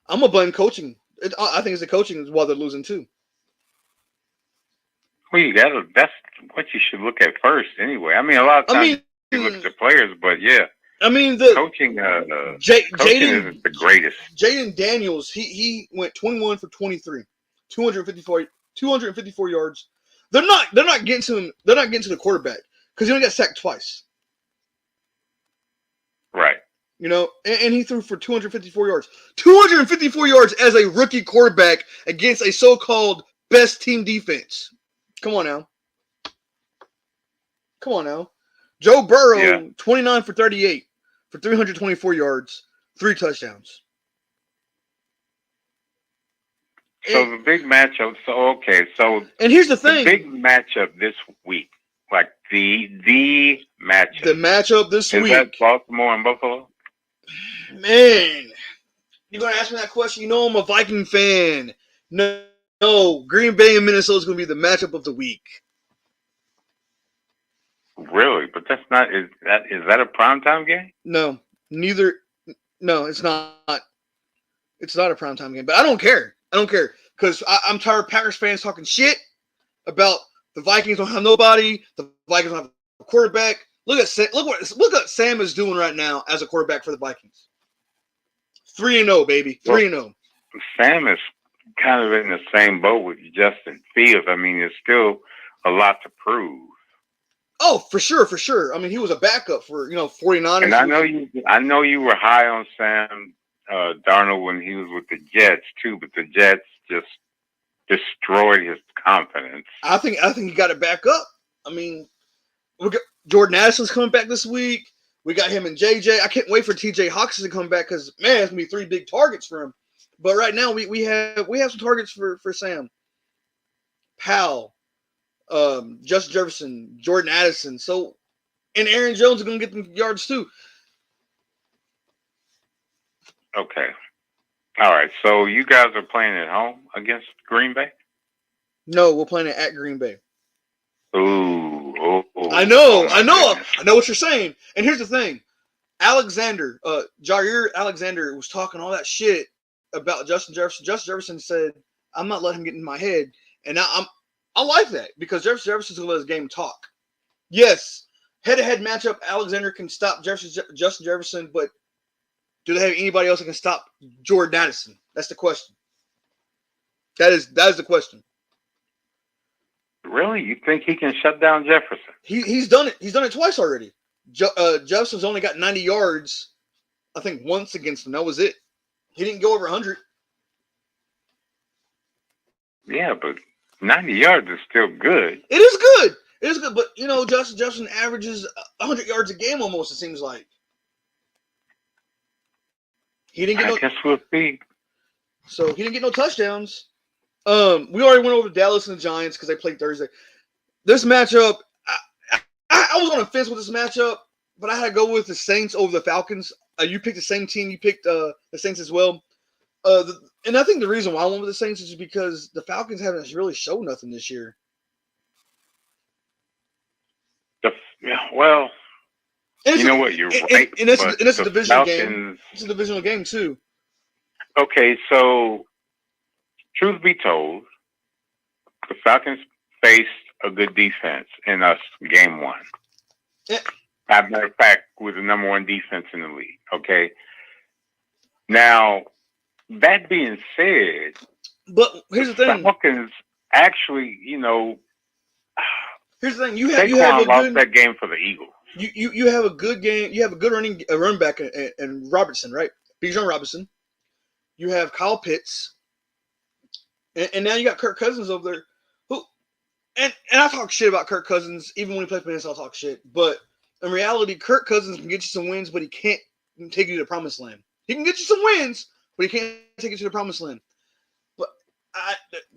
gonna blame coaching. I think it's the coaching is why they're losing too. Well, that's what you should look at first, anyway. I mean, a lot of times you look at the players, but yeah. I mean, the coaching. Jaden isn't the greatest. Jaden Daniels, he went 21 for 23, 254 yards. They're not getting to him. They're not getting to the quarterback because he only got sacked twice. Right. You know, and he threw for 254 yards. 254 yards as a rookie quarterback against a so-called best team defense. Come on now. Joe Burrow, 29 for 38 for 324 yards, 3 touchdowns. So the big matchup. And here's the thing: the big matchup this week, like the matchup. The matchup this week is that Baltimore and Buffalo. Man, you're gonna ask me that question? You know I'm a Viking fan. No, Green Bay and Minnesota is gonna be the matchup of the week. Really? But that's not. Is that a primetime game? No, neither. No, it's not. It's not a primetime game. But I don't care. Because I'm tired of Packers fans talking shit about the Vikings don't have nobody. The Vikings don't have a quarterback. Look what Sam is doing right now as a quarterback for the Vikings. 3-0, baby. 3-0. Sam is kind of in the same boat with Justin Fields. I mean, there's still a lot to prove. Oh, for sure. I mean, he was a backup for 49ers. And I know you were high on Sam Darnold when he was with the Jets too, but the Jets just destroyed his confidence. I think he got it back up. I mean, Jordan Addison's coming back this week. We got him and JJ. I can't wait for TJ Hawkinson to come back because man, it's gonna be 3 big targets for him. But right now we have some targets for Sam. Powell, Justin Jefferson, Jordan Addison. So, and Aaron Jones are gonna get them yards too. Okay. All right. So you guys are playing at home against Green Bay? No, we're playing it at Green Bay. Ooh. I know what you're saying. And here's the thing. Jair Alexander was talking all that shit about Justin Jefferson. Justin Jefferson said, I'm not letting him get in my head. And I like that because Justin Jefferson's going to let his game talk. Yes, head-to-head matchup, Alexander can stop Justin Jefferson, but do they have anybody else that can stop Jordan Addison? That's the question. That is the question. Really? You think he can shut down Jefferson? He's done it. He's done it twice already. Jefferson's only got 90 yards, I think, once against him. That was it. He didn't go over 100. Yeah, but 90 yards is still good. It is good. But, Justin Jefferson averages 100 yards a game almost, it seems like. He didn't get I guess we'll see. So he didn't get no touchdowns. We already went over Dallas and the Giants because they played Thursday. This matchup, I was on the fence with this matchup, but I had to go with the Saints over the Falcons. You picked the same team. You picked the Saints as well. And I think the reason why I went with the Saints is because the Falcons haven't really shown nothing this year. Well, you know what? You're right. And it's a divisional game. It's a divisional game, too. Okay, so truth be told, the Falcons faced a good defense in us game 1. Yeah. As a matter of fact, with the number 1 defense in the league. Okay. Now, that being said, but here's the thing. Falcons actually, here's the thing. You have lost that game for the Eagles. You have a good game. You have a good run back in Robertson, right? Bijan Robinson. You have Kyle Pitts. And now you got Kirk Cousins over there. And I talk shit about Kirk Cousins, even when he plays Minnesota, I'll talk shit. But in reality, Kirk Cousins can get you some wins, but he can't take you to the promised land. He can get you some wins, but he can't take you to the promised land. But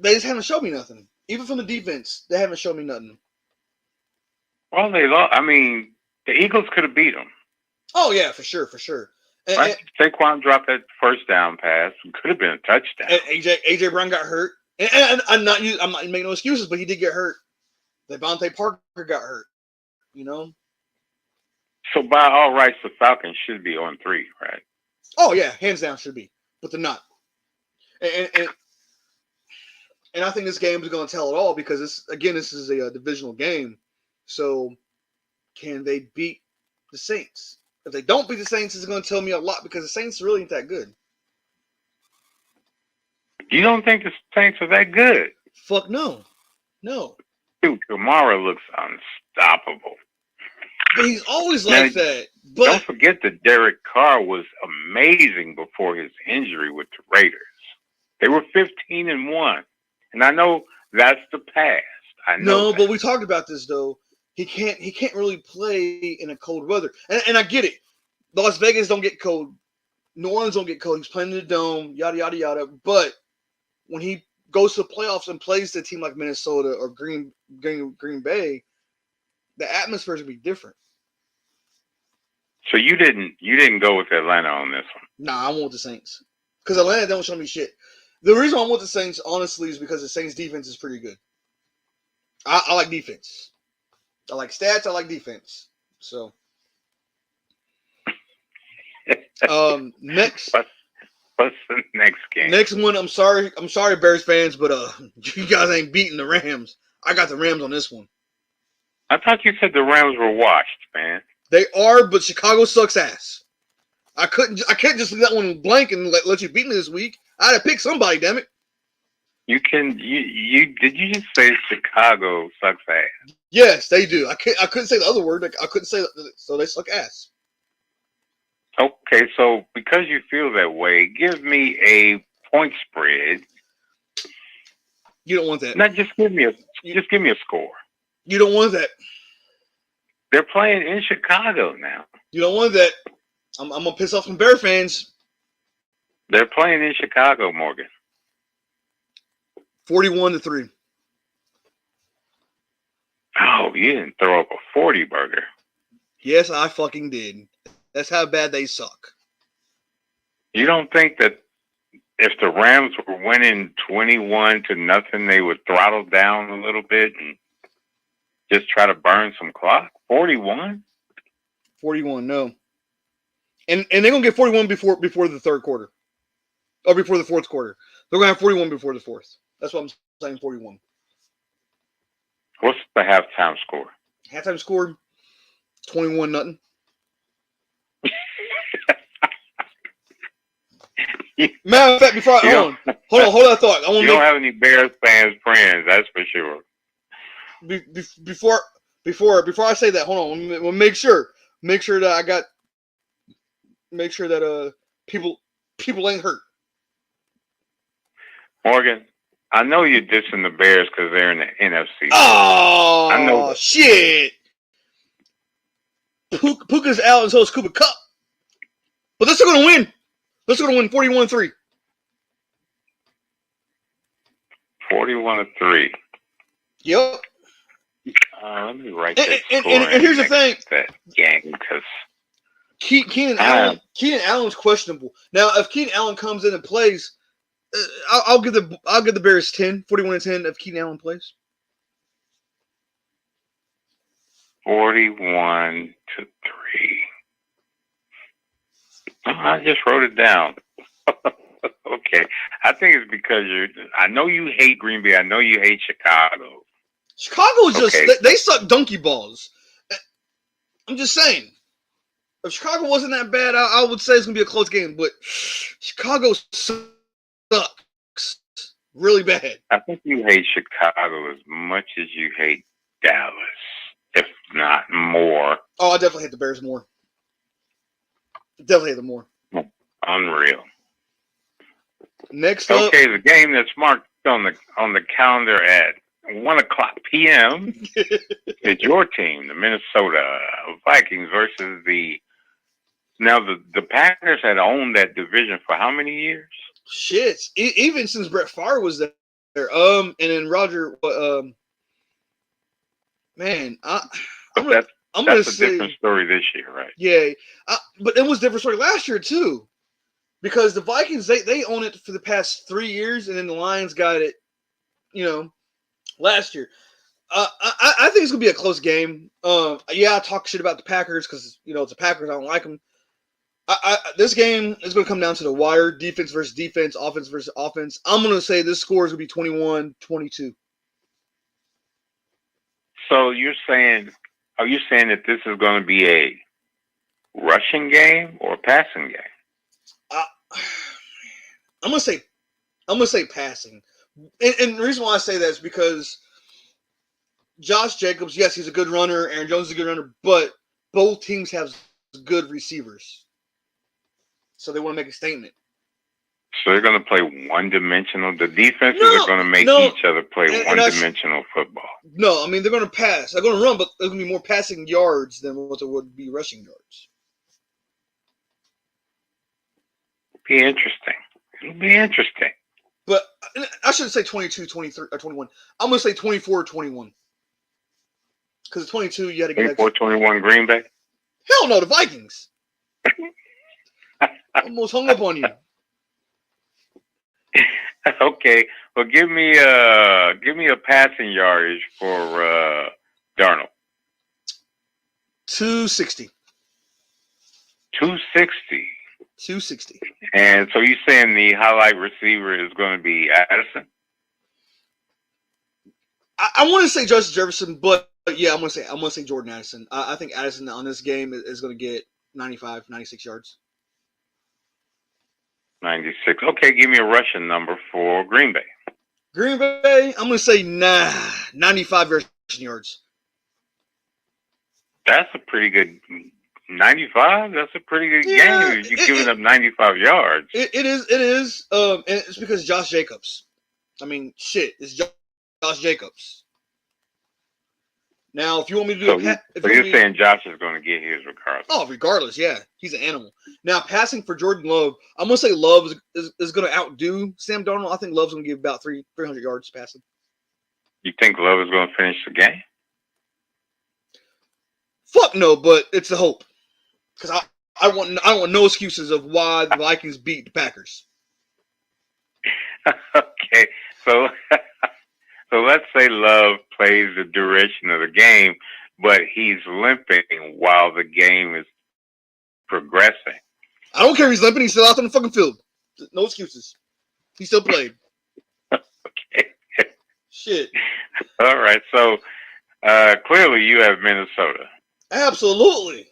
they just haven't shown me nothing. Even from the defense, they haven't shown me nothing. Well, they lost. I mean, the Eagles could have beat them. Oh, yeah, for sure. Right? Saquon dropped that first down pass. It could have been a touchdown. And AJ Brown got hurt. And I'm not making no excuses, but he did get hurt. Devontae Parker got hurt. You know? So by all rights, the Falcons should be on 3, right? Oh, yeah, hands down should be. But they're not. And I think this game is going to tell it all because, this is a divisional game. So can they beat the Saints? If they don't beat the Saints, it's going to tell me a lot because the Saints really ain't that good. You don't think the Saints are that good? Fuck no. Dude, Kamara looks unstoppable. But he's always like that. But don't forget that Derek Carr was amazing before his injury with the Raiders. They were 15-1. And I know that's the past. I know. But we talked about this though. He can't really play in a cold weather. And I get it. Las Vegas don't get cold. New Orleans don't get cold. He's playing in the dome, yada yada yada. But when he goes to the playoffs and plays a team like Minnesota or Green Bay, the atmosphere is gonna be different. So you didn't go with Atlanta on this one? Nah, I want the Saints because Atlanta don't show me shit. The reason I want the Saints, honestly, is because the Saints defense is pretty good. I like defense. I like stats. I like defense. So, next. What's the next game? Next one. I'm sorry, Bears fans, but you guys ain't beating the Rams. I got the Rams on this one. I thought you said the Rams were washed, man. They are, but Chicago sucks ass. I can't just leave that one blank and let you beat me this week. I had to pick somebody, damn it. You did you just say Chicago sucks ass? Yes, they do. I couldn't say the other word. I couldn't say so they suck ass. Okay, so because you feel that way, give me a point spread. You don't want that. Not just give me a score. You don't want that. They're playing in Chicago now. You don't want that. I'm gonna piss off some Bear fans. They're playing in Chicago, Morgan. 41-3. Oh, you didn't throw up a 40 burger. Yes, I fucking did. That's how bad they suck. You don't think that if the Rams were winning 21-0, they would throttle down a little bit and just try to burn some clock? 41? 41, no. And they're gonna get 41 before the third quarter. Or before the fourth quarter. They're gonna have 41 before the fourth. That's what I'm saying, 41. What's the halftime score? Halftime score, 21-0. Matter of fact, before I hold on, thought. You don't have any Bears fans friends, that's for sure. Before I say that, hold on. We'll make sure that people ain't hurt. Morgan, I know you're dissing the Bears because they're in the NFC. Oh, I know that. Shit. Puka's out and so is Cooper Kupp. But they're still going to win. They're still going to win 41-3. 41-3. Yep. Let me write that and here's the thing. That gang, because Keenan Allen's questionable. Now, if Keenan Allen comes in and plays, I'll give the Bears 41-10 if Keenan Allen plays. 41-3. I just wrote it down. Okay. I think it's because I know you hate Green Bay. I know you hate Chicago. Chicago is just, they suck donkey balls. I'm just saying. If Chicago wasn't that bad, I would say it's going to be a close game. But Chicago sucks really bad. I think you hate Chicago as much as you hate Dallas, if not more. Oh, I definitely hate the Bears more. Definitely hate them more. Unreal. Next up, Okay, the game that's marked on the calendar at 1:00 p.m. is your team, the Minnesota Vikings, versus the. Now the Packers had owned that division for how many years? shit. Even since Brett Favre was there, and then Roger, man, I'm That's gonna a say different story this year, right? yeah, but it was a different story last year too, because the Vikings they own it for the past 3 years, and then the Lions got it, last year. I think it's gonna be a close game. I talk shit about the Packers because it's the Packers. I don't like them. This game is gonna come down to the wire, defense versus defense, offense versus offense. I'm gonna say this score is gonna be 21-22. So are you saying that this is going to be a rushing game or a passing game? I'm gonna say passing, and the reason why I say that is because Josh Jacobs, yes, he's a good runner. Aaron Jones is a good runner, but both teams have good receivers, so they want to make a statement. So they're going to play one-dimensional. The defenses are going to make each other play one-dimensional football. No, I mean they're going to pass. They're going to run, but there's going to be more passing yards than what there would be rushing yards. Be interesting. It'll be interesting. But I shouldn't say 22, 23, or 21. I'm going to say 24-21. Because at 22, you had to get 24-21 Green Bay? Hell no, the Vikings. Almost hung up on you. Okay. Well, give me a passing yardage for Darnold. 260. 260. 260. And so you're saying the highlight receiver is going to be Addison? I want to say Justin Jefferson, but yeah, I'm gonna say Jordan Addison. I think Addison on this game is going to get 95, 96 yards. 96. Okay, give me a rushing number for Green Bay. Green Bay, I'm going to say 95 rushing yards. That's a pretty good 95. That's a pretty good game. You're giving up 95 yards. It is. And it's because Josh Jacobs. I mean, shit, it's Josh Jacobs. Now, if you want me to do so you're saying Josh is going to get his regardless? Oh, regardless, yeah. He's an animal. Now, passing for Jordan Love, I'm going to say Love is going to outdo Sam Darnold. I think Love's going to give about 300 yards passing. You think Love is going to finish the game? Fuck no, but it's a hope. Because I want no excuses of why the Vikings beat the Packers. Okay, so let's say Love plays the duration of the game, but he's limping while the game is progressing. I don't care if he's limping. He's still out on the fucking field. No excuses. He still played. Okay. Shit. All right, so clearly you have Minnesota. Absolutely.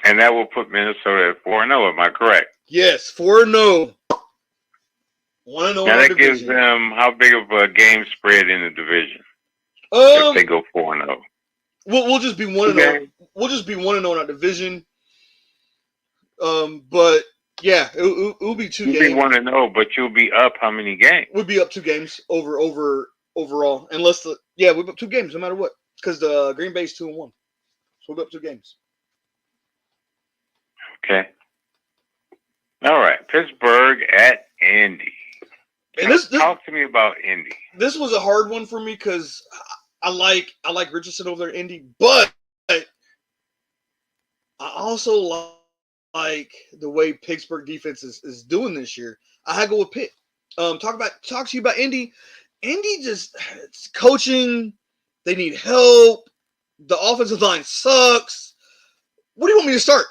And that will put Minnesota at 4-0, am I correct? Yes, 4-0. 1-0. Now that gives them how big of a game spread in the division? If they go 4-0. We'll just be 1-0. We'll just be 1-0 in our division. But yeah, it will be 2 games. You'll be 1-0, but you'll be up how many games? We'll be up 2 games over overall, unless we'll be up 2 games no matter what, because the Green Bay's 2-1, so we'll be up 2 games. Okay. All right, Pittsburgh at Indy. And talk to me about Indy. This was a hard one for me because I like Richardson over there at Indy, but I also like the way Pittsburgh defense is doing this year. I had to go with Pitt. Talk to you about Indy. Indy just it's coaching. They need help. The offensive line sucks. What do you want me to start?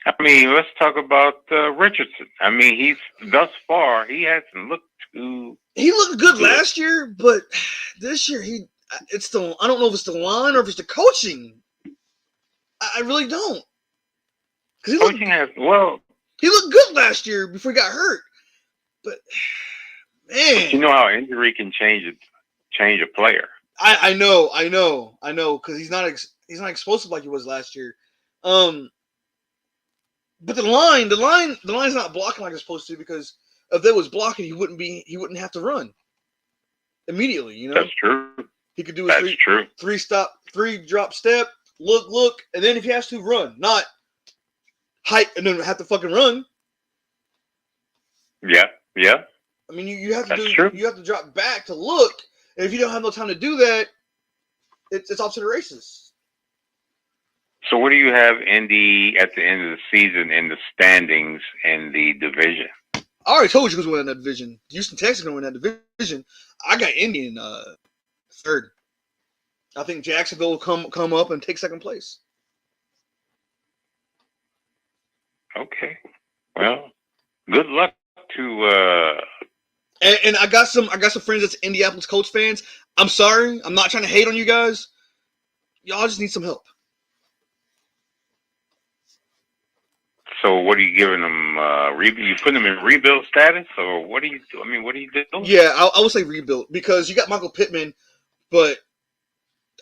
I mean, let's talk about Richardson. I mean, thus far he hasn't looked too. He looked good last year, but this year I don't know if it's the line or if it's the coaching. I really don't. He looked good last year before he got hurt, but man, but you know how injury can change a player. I know, because he's not explosive like he was last year. But the line's not blocking like it's supposed to, because if they was blocking, he wouldn't have to run immediately. You know, That's true. he could do his That's true. three drop step, look, and then if he has to run, not height and then have to fucking run. Yeah. I mean, you have to That's true. you have to drop back to look, and if you don't have no time to do that, it's off to the races. So what do you have Indy at the end of the season in the standings in the division? I already told you who's winning that division. Houston Texans going to win that division. I got Indy in third. I think Jacksonville will come up and take second place. Okay. Well, good luck to. And I got some friends that's Indianapolis Colts fans. I'm sorry, I'm not trying to hate on you guys. Y'all just need some help. So what are you giving them? You putting them in rebuild status, or what are you? I mean, what are you doing? Yeah, I would say rebuild, because you got Michael Pittman, but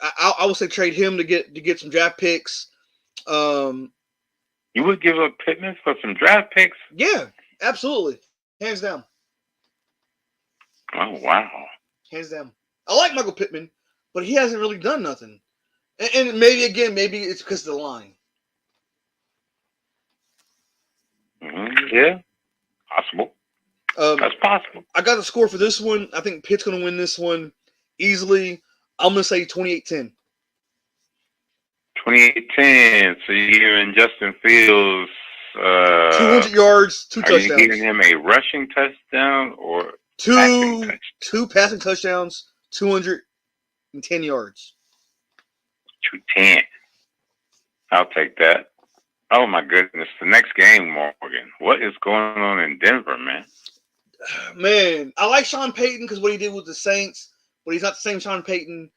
I would say trade him to get some draft picks. You would give up Pittman for some draft picks? Yeah, absolutely, hands down. Oh wow, hands down. I like Michael Pittman, but he hasn't really done nothing. And maybe it's because of the line. Yeah, possible. That's possible. I got the score for this one. I think Pitt's going to win this one easily. I'm going to say 28-10. 28-10. So you're giving Justin Fields 200 yards, 2 touchdowns. Are you giving him a rushing touchdown or two passing touchdowns, 210 yards. 210. I'll take that. Oh my goodness! The next game, Morgan. What is going on in Denver, man? Man, I like Sean Payton because what he did with the Saints, but he's not the same Sean Payton.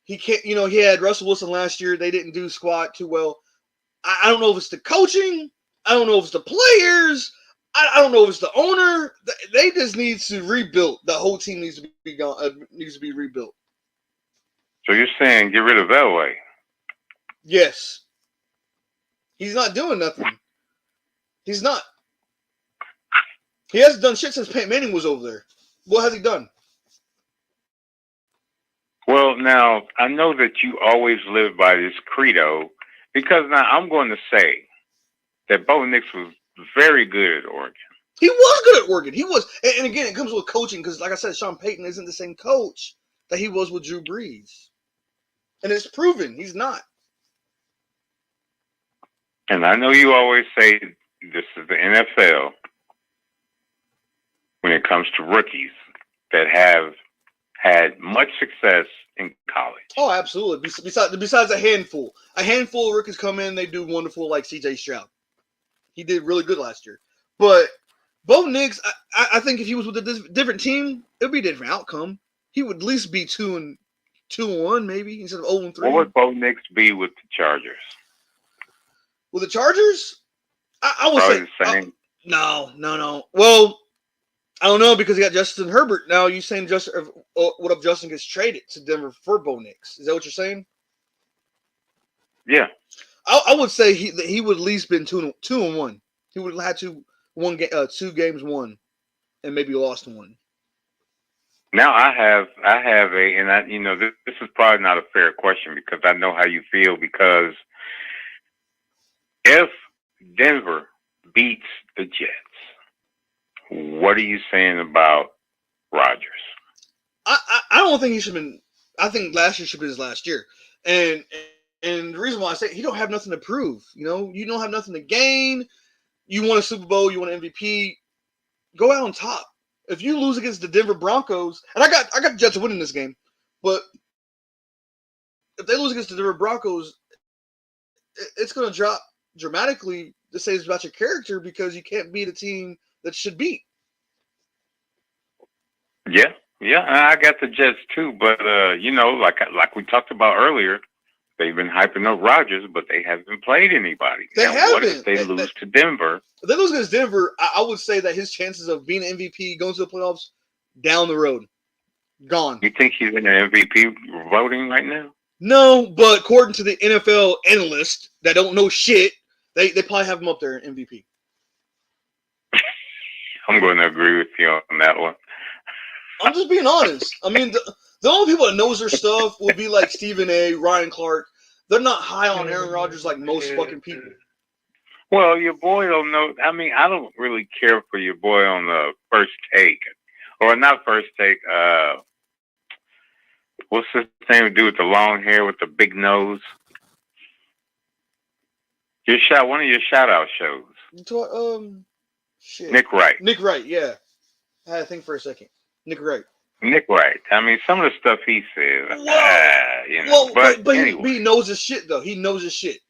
He can't. He had Russell Wilson last year. They didn't do squat too well. I don't know if it's the coaching. I don't know if it's the players. I don't know if it's the owner. They just need to rebuild. The whole team needs to be gone. Needs to be rebuilt. So you're saying get rid of Elway? Yes. He's not doing nothing. He's not. He hasn't done shit since Peyton Manning was over there. What has he done? Well, now, I know that you always live by this credo, because now I'm going to say that Bo Nix was very good at Oregon. He was good at Oregon. He was. And again, it comes with coaching, because like I said, Sean Payton isn't the same coach that he was with Drew Brees. And it's proven he's not. And I know you always say this is the NFL when it comes to rookies that have had much success in college. Oh, absolutely. Besides a handful of rookies come in, they do wonderful, like C.J. Stroud. He did really good last year. But Bo Nix, I think if he was with a different team, it would be a different outcome. He would at least be 2-1, maybe, instead of 0-3. What would Bo Nix be with the Chargers? With the Chargers, I would Probably say the same. No. Well, I don't know, because he got Justin Herbert. Now you saying what if Justin gets traded to Denver for Bo Nix? Is that what you're saying? Yeah. I would say he would at least been 2-1. He would have had 2 games won, and maybe lost one. Now I have this is probably not a fair question, because I know how you feel, because if Denver beats the Jets, what are you saying about Rodgers? I don't think he should have been. I think last year should be his last year, and the reason why I say he don't have nothing to prove. You don't have nothing to gain. You won a Super Bowl, you won an MVP. Go out on top. If you lose against the Denver Broncos, and I got the Jets winning this game, but if they lose against the Denver Broncos, it's going to drop dramatically. To say it's about your character, because you can't beat a team that should beat. Yeah, I got the Jets too, but like we talked about earlier, they've been hyping up Rodgers, but they haven't played anybody. What if they lose to Denver? If they lose against Denver, I would say that his chances of being an MVP, going to the playoffs, down the road, gone. You think he's in the MVP voting right now? No, but according to the NFL analysts that don't know shit, They probably have him up there in MVP. I'm going to agree with you on that one. I'm just being honest. I mean, the only people that knows their stuff would be like Stephen A, Ryan Clark. They're not high on Aaron Rodgers like most fucking people. Well, your boy don't know. I mean, I don't really care for your boy on the first take, or not first take. What's his name? To do with the long hair with the big nose. One of your shout out shows. Shit. Nick Wright. Nick Wright, yeah. I had to think for a second. Nick Wright. Nick Wright. I mean, some of the stuff he says, but anyway. he knows his shit though. He knows his shit.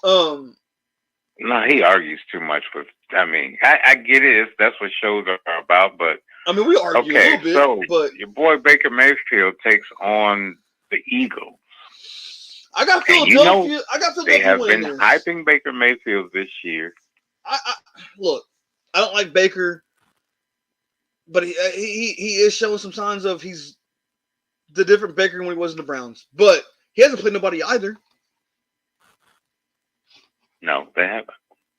No, he argues too much with. I mean, I get it. That's what shows are about. But I mean, we argue a little bit. So but your boy Baker Mayfield takes on the Eagles. I got Philadelphia. They have been hyping Baker Mayfield this year. Look, I don't like Baker, but he is showing some signs of he's the different Baker when he was in the Browns. But he hasn't played nobody either. No, they haven't.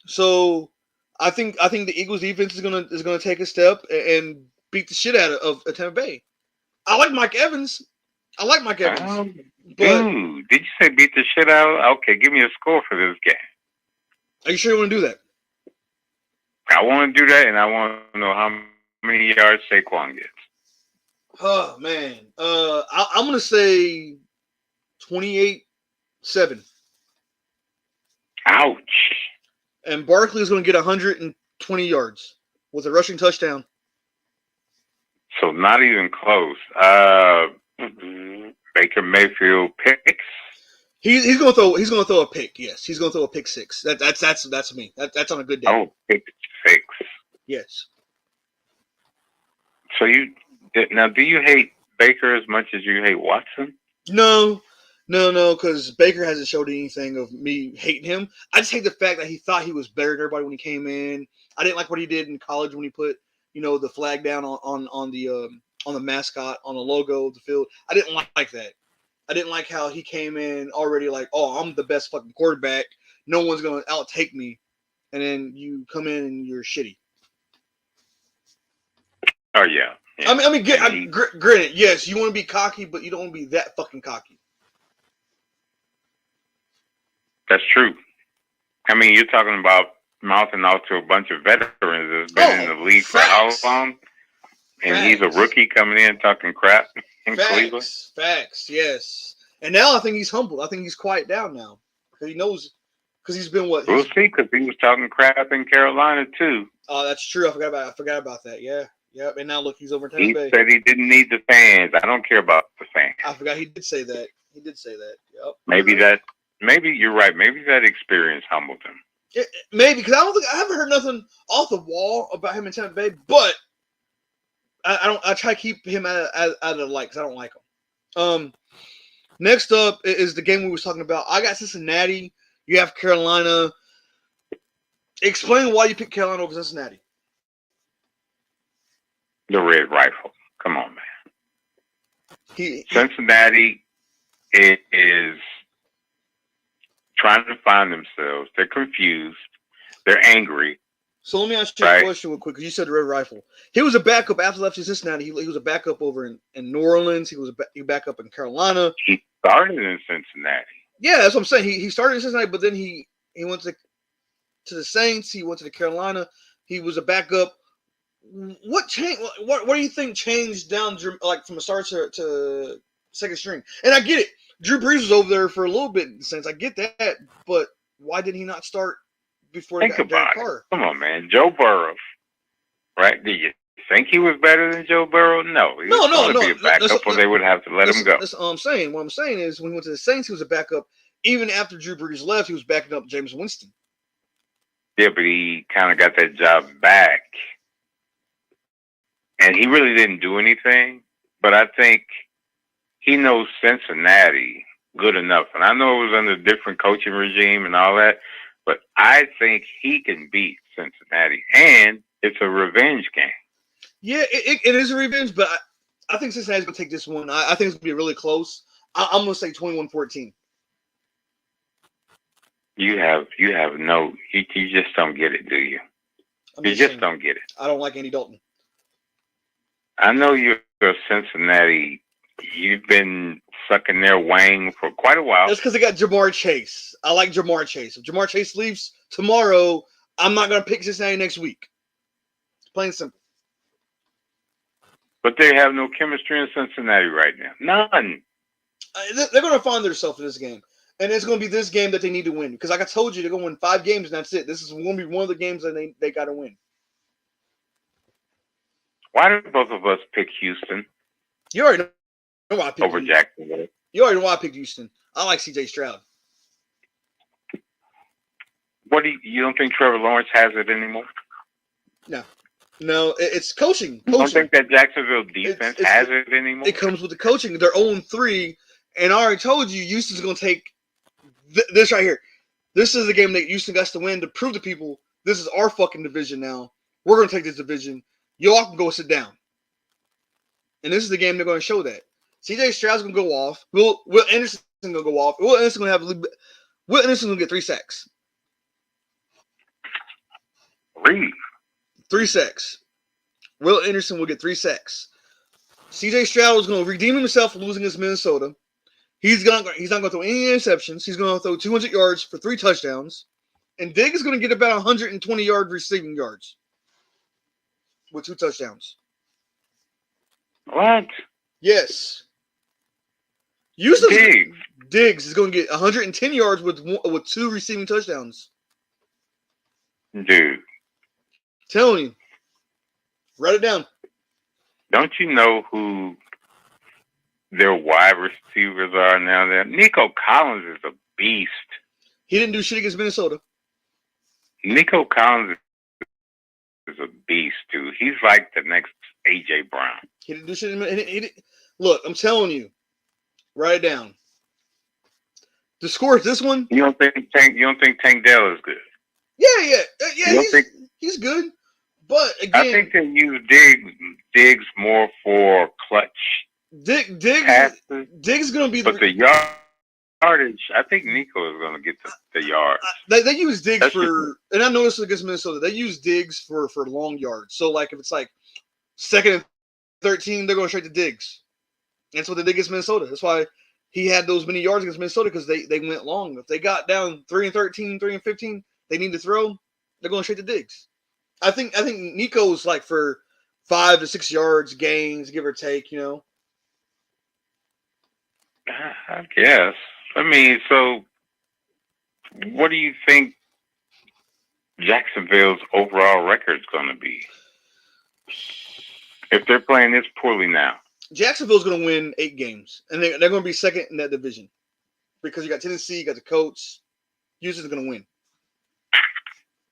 So I think the Eagles defense is gonna take a step and beat the shit out of Tampa Bay. I like Mike Evans. But, dude, did you say beat the shit out? Okay, give me a score for this game. Are you sure you want to do that? I want to do that, and I want to know how many yards Saquon gets. Oh man, I'm gonna say 28-7. Ouch. And Barkley is gonna get 120 yards with a rushing touchdown. So not even close. Baker Mayfield picks. He's gonna throw a pick. Yes, he's gonna throw a pick six. That's me. That's on a good day. Oh, pick six. Yes. So do you hate Baker as much as you hate Watson? No, because Baker hasn't showed anything of me hating him. I just hate the fact that he thought he was better than everybody when he came in. I didn't like what he did in college when he put the flag down on the mascot, on the logo of the field. I didn't like that. I didn't like how he came in already like, oh, I'm the best fucking quarterback. No one's going to outtake me. And then you come in and you're shitty. Oh, yeah. I mean, granted, yes, you want to be cocky, but you don't want to be that fucking cocky. That's true. I mean, you're talking about mouthing off to a bunch of veterans that's been in the league for how long? And he's a rookie coming in talking crap in Cleveland. Facts, yes. And now I think he's humbled. I think he's quiet down now. Because he knows, because he's been what? We'll see, because he was talking crap in Carolina, too. Oh, that's true. I forgot about that. Yeah. Yep. And now look, he's over in Tampa Bay. He said he didn't need the fans. I don't care about the fans. I forgot he did say that. Yep. Maybe you're right. Maybe that experience humbled him. Maybe, because I haven't heard nothing off the wall about him in Tampa Bay, but I try to keep him out of the light because I don't like him. Next up is the game we was talking about. I got Cincinnati. You have Carolina. Explain why you picked Carolina over Cincinnati. The Red Rifle. Come on, man. Cincinnati is trying to find themselves. They're confused. They're angry. So let me ask you a question real quick, because you said the Red Rifle. He was a backup after left Cincinnati. He was a backup over in New Orleans. He was a backup in Carolina. He started in Cincinnati. Yeah, that's what I'm saying. He started in Cincinnati, but then he went to the Saints. He went to the Carolina. He was a backup. What changed? What do you think changed down like from a start to second string? And I get it. Drew Brees was over there for a little bit in the sense. I get that, but why did he not start before he got Derek Carr? Come on, man. Joe Burrow, right? Do you think he was better than Joe Burrow? No. He was going to be a backup, or they would have to let him go. That's all I'm saying. What I'm saying is when he went to the Saints, he was a backup. Even after Drew Brees left, he was backing up Jameis Winston. Yeah, but he kind of got that job back. And he really didn't do anything. But I think he knows Cincinnati good enough. And I know it was under a different coaching regime and all that. But I think he can beat Cincinnati. And it's a revenge game. Yeah, it is a revenge. But I think Cincinnati's going to take this one. I think it's going to be really close. I'm going to say 21-14. You just don't get it, do you? I'm You just just saying, don't get it. I don't like Andy Dalton. I know you're a Cincinnati. You've been sucking their wang for quite a while. That's because they got Jamar Chase. I like Jamar Chase. If Jamar Chase leaves tomorrow, I'm not going to pick Cincinnati next week. It's plain and simple. But they have no chemistry in Cincinnati right now. None. They're going to find themselves in this game. And it's going to be this game that they need to win. Because like I told you, they're going to win 5 games and that's it. This is going to be one of the games that they got to win. Why did both of us pick Houston You already know why I picked over Houston. Jacksonville? You already know why I picked Houston. I like C.J. Stroud. What do you don't think Trevor Lawrence has it anymore? No, it's coaching. You don't think that Jacksonville defense It's- has it anymore? It comes with the coaching. They're 0-3, and I already told you Houston's going to take this right here. This is the game that Houston got to win to prove to people this is our fucking division now. We're going to take this division. Y'all can go sit down. And this is the game they're going to show that. C.J. Stroud's going to go off. Will Anderson's going to go off. Will Anderson's going to have a little bit. Will Anderson's going to get 3 sacks. 3 sacks. Will Anderson will get 3 sacks. C.J. Stroud is going to redeem himself for losing against Minnesota. He's not going to throw any interceptions. He's going to throw 200 yards for 3 touchdowns. And Diggs is going to get about 120 yard receiving yards with 2 touchdowns. What? Yes. Diggs is going to get 110 yards with 2 receiving touchdowns. Dude. Telling you. Write it down. Don't you know who their wide receivers are now? Nico Collins is a beast. He didn't do shit against Minnesota. Nico Collins is a beast, dude. He's like the next A.J. Brown. He didn't do shit. Look, I'm telling you. Write it down. The score is this one. You don't think Tank Dell is good? Yeah. He's good. But again, I think they use Diggs more for clutch passes. Diggs is going to be but the yardage, I think Nico is going to get the yards. They use Diggs and I noticed against Minnesota, they use Diggs for long yards. So like if it's like 2nd and 13, they're going straight to Diggs. That's what they did against Minnesota. That's why he had those many yards against Minnesota because they went long. If they got down 3 and 13, 3 and 15, they need to throw. They're going straight to Diggs. I think Nico's like for 5 to 6 yards gains, give or take. You know. I guess. I mean, so what do you think Jacksonville's overall record's going to be if they're playing this poorly now? Jacksonville's going to win 8 games, and they're going to be second in that division because you got Tennessee, you got the Colts. Houston's going to win.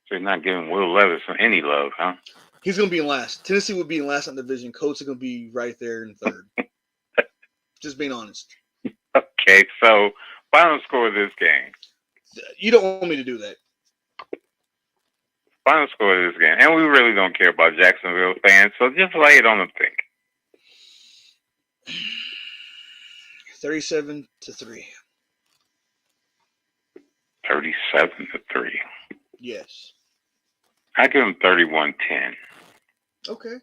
So you're not giving Will Levis any love, huh? He's going to be in last. Tennessee would be in last in the division. Colts are going to be right there in third. Just being honest. Okay, so final score of this game. You don't want me to do that. Final score of this game. And we really don't care about Jacksonville fans, so just lay it on them thick. 37-3. 37-3. Yes. I give them 31-10. Okay.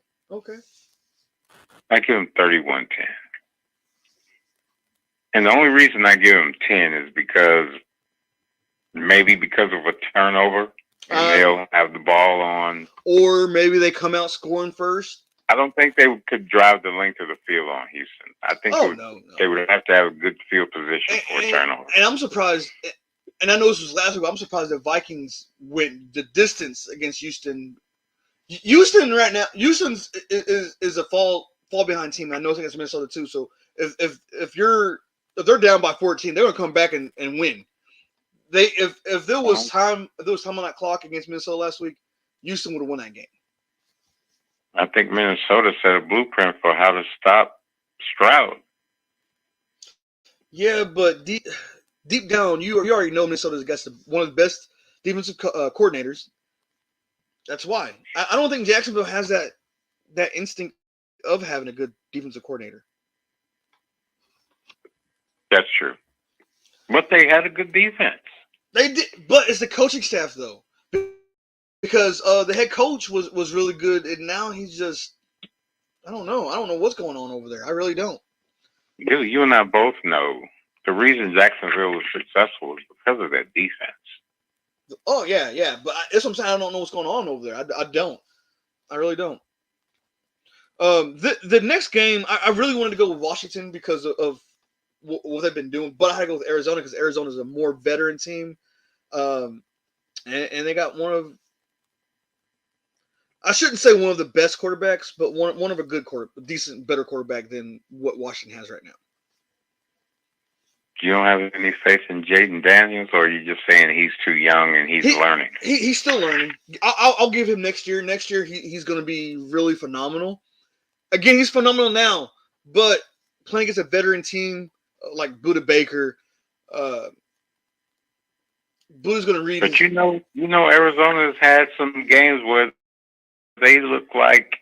I give them 31-10. And the only reason I give them 10 is because of a turnover, and they'll have the ball on. Or maybe they come out scoring first. I don't think they could drive the length of the field on Houston. I think they would have to have a good field position for a turnover. And I'm surprised, and I know this was last week, but I'm surprised the Vikings went the distance against Houston. Houston right now, Houston's is a fall behind team. I know it's against Minnesota too. So if they're down by 14, they're gonna come back and win. If there was time on that clock against Minnesota last week, Houston would have won that game. I think Minnesota set a blueprint for how to stop Stroud. Yeah, but deep down, you already know Minnesota's got one of the best defensive coordinators. That's why. I don't think Jacksonville has that instinct of having a good defensive coordinator. That's true. But they had a good defense. They did, but it's the coaching staff though, because the head coach was really good, and now he's just I don't know what's going on over there. I really don't. Dude, you and I both know the reason Jacksonville was successful is because of that defense. Oh yeah, but that's what I'm saying. I don't know what's going on over there. I don't. I really don't. The next game, I really wanted to go with Washington because of what they've been doing, but I had to go with Arizona because Arizona is a more veteran team, and they got one of I shouldn't say one of the best quarterbacks, but one of a good decent, better quarterback than what Washington has right now. You don't have any faith in Jaden Daniels, or are you just saying he's too young and he's learning? He's still learning. I'll give him next year. Next year, he's going to be really phenomenal. Again, he's phenomenal now, but playing against a veteran team like Buda Baker, Blue's going to read. But you know, Arizona's had some games where they look like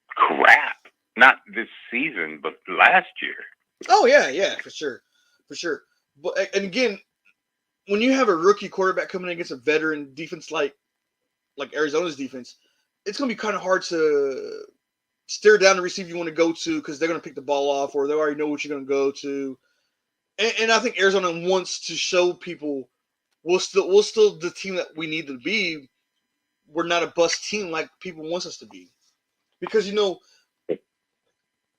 crap. Not this season, but last year. Oh yeah, for sure. But and again, when you have a rookie quarterback coming against a veteran defense like Arizona's defense, it's going to be kind of hard to stare down the receiver you want to go to because they're going to pick the ball off or they already know what you're going to go to. And I think Arizona wants to show people we're still the team that we need to be. We're not a bust team like people want us to be, because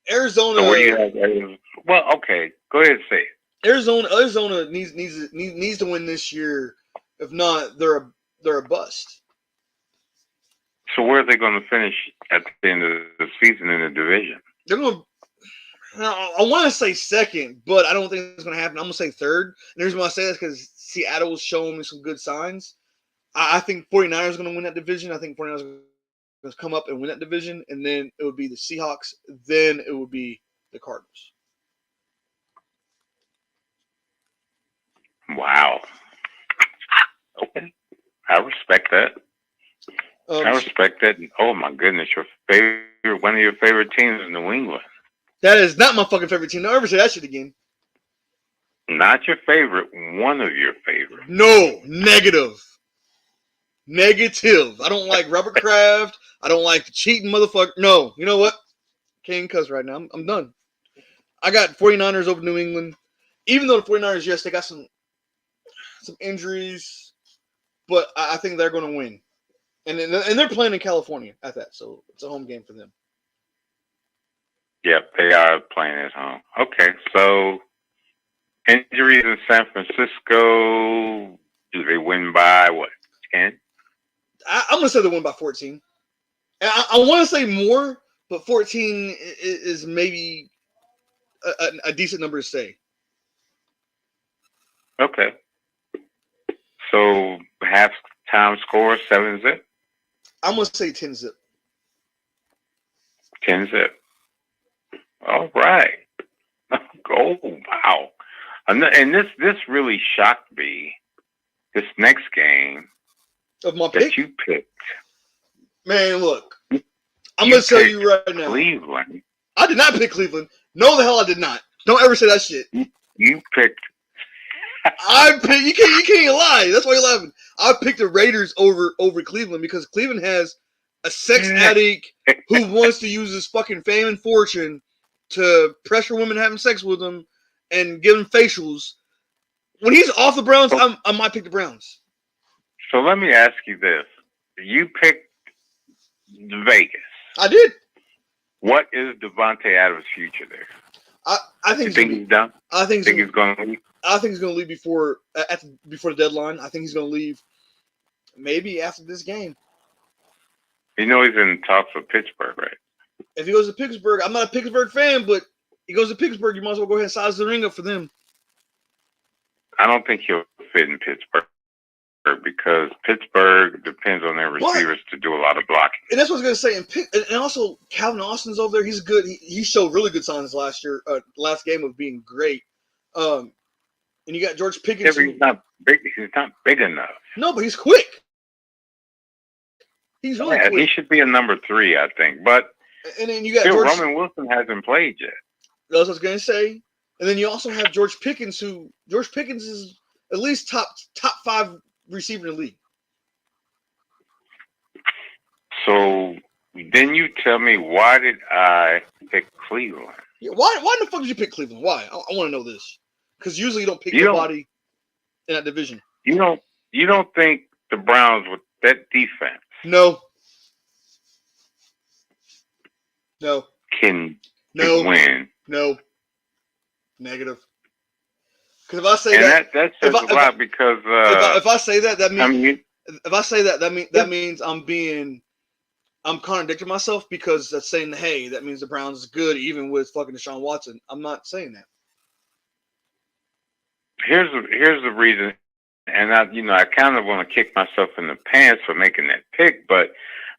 Arizona. So where you have Arizona? Well, okay, go ahead and say it. Arizona needs to win this year. If not, they're a bust. So where are they going to finish at the end of the season in the division? They're going to. I want to say second, but I don't think it's going to happen. I'm going to say third. And the reason why I say that is because Seattle was showing me some good signs. I think 49ers are going to win that division. I think 49ers are going to come up and win that division, and then it would be the Seahawks. Then it would be the Cardinals. Wow. Okay. I respect that. I respect that. Oh my goodness, one of your favorite teams is New England. That is not my fucking favorite team. Don't ever say that shit again. Not your favorite, one of your favorites. No, negative. I don't like Robert Kraft. I don't like the cheating motherfucker. No, you know what? Can't cuss right now. I'm done. I got 49ers over New England. Even though the 49ers, yes, they got some injuries, but I think they're going to win. And they're playing in California at that, so it's a home game for them. Yep, they are playing at home. Okay, so injuries in San Francisco, do they win by what, 10? I'm going to say they win by 14. I want to say more, but 14 is maybe a decent number to say. Okay. So half-time score, 7-0? I'm going to say 10-0. 10-0. All right. Oh, wow. And this really shocked me, this next game of my that pick? You picked. Man, look. I'm going to tell you right now. Cleveland. I did not pick Cleveland. No, the hell I did not. Don't ever say that shit. You picked. You can't lie. That's why you're laughing. I picked the Raiders over Cleveland because Cleveland has a sex addict who wants to use his fucking fame and fortune to pressure women having sex with him and give them facials. When he's off the Browns, I might pick the Browns. So let me ask you this. You picked Vegas. I did. What is Devontae Adams' future there? I think he's done. I think he's going to leave. I think he's going to leave before the deadline. I think he's going to leave maybe after this game. He's in talks with Pittsburgh, right? If he goes to Pittsburgh, I'm not a Pittsburgh fan, but he goes to Pittsburgh, you might as well go ahead and size the ring up for them. I don't think he'll fit in Pittsburgh because Pittsburgh depends on their receivers to do a lot of blocking. And that's what I was going to say. And also, Calvin Austin's over there. He's good. He showed really good signs last game of being great. And you got George Pickens. Yeah, he's not big. He's not big enough. No, but he's quick. He's really quick. He should be a number 3, I think. But and then you got Roman Wilson hasn't played yet. That's what I was going to say. And then you also have George Pickens, George Pickens is at least top 5 receiver in the league. So then you tell me, why did I pick Cleveland? Yeah, why in the fuck did you pick Cleveland? Why? I want to know this. Because usually you don't pick You don't- nobody in that division. You don't think the Browns with that defense No. can No. win? No. Negative. Because if I say And that, that says a lot because if I say that means I mean, if I say that means I'm contradicting myself, because that's saying, hey, that means the Browns is good even with fucking Deshaun Watson. I'm not saying that. here's the reason, and I kind of want to kick myself in the pants for making that pick, but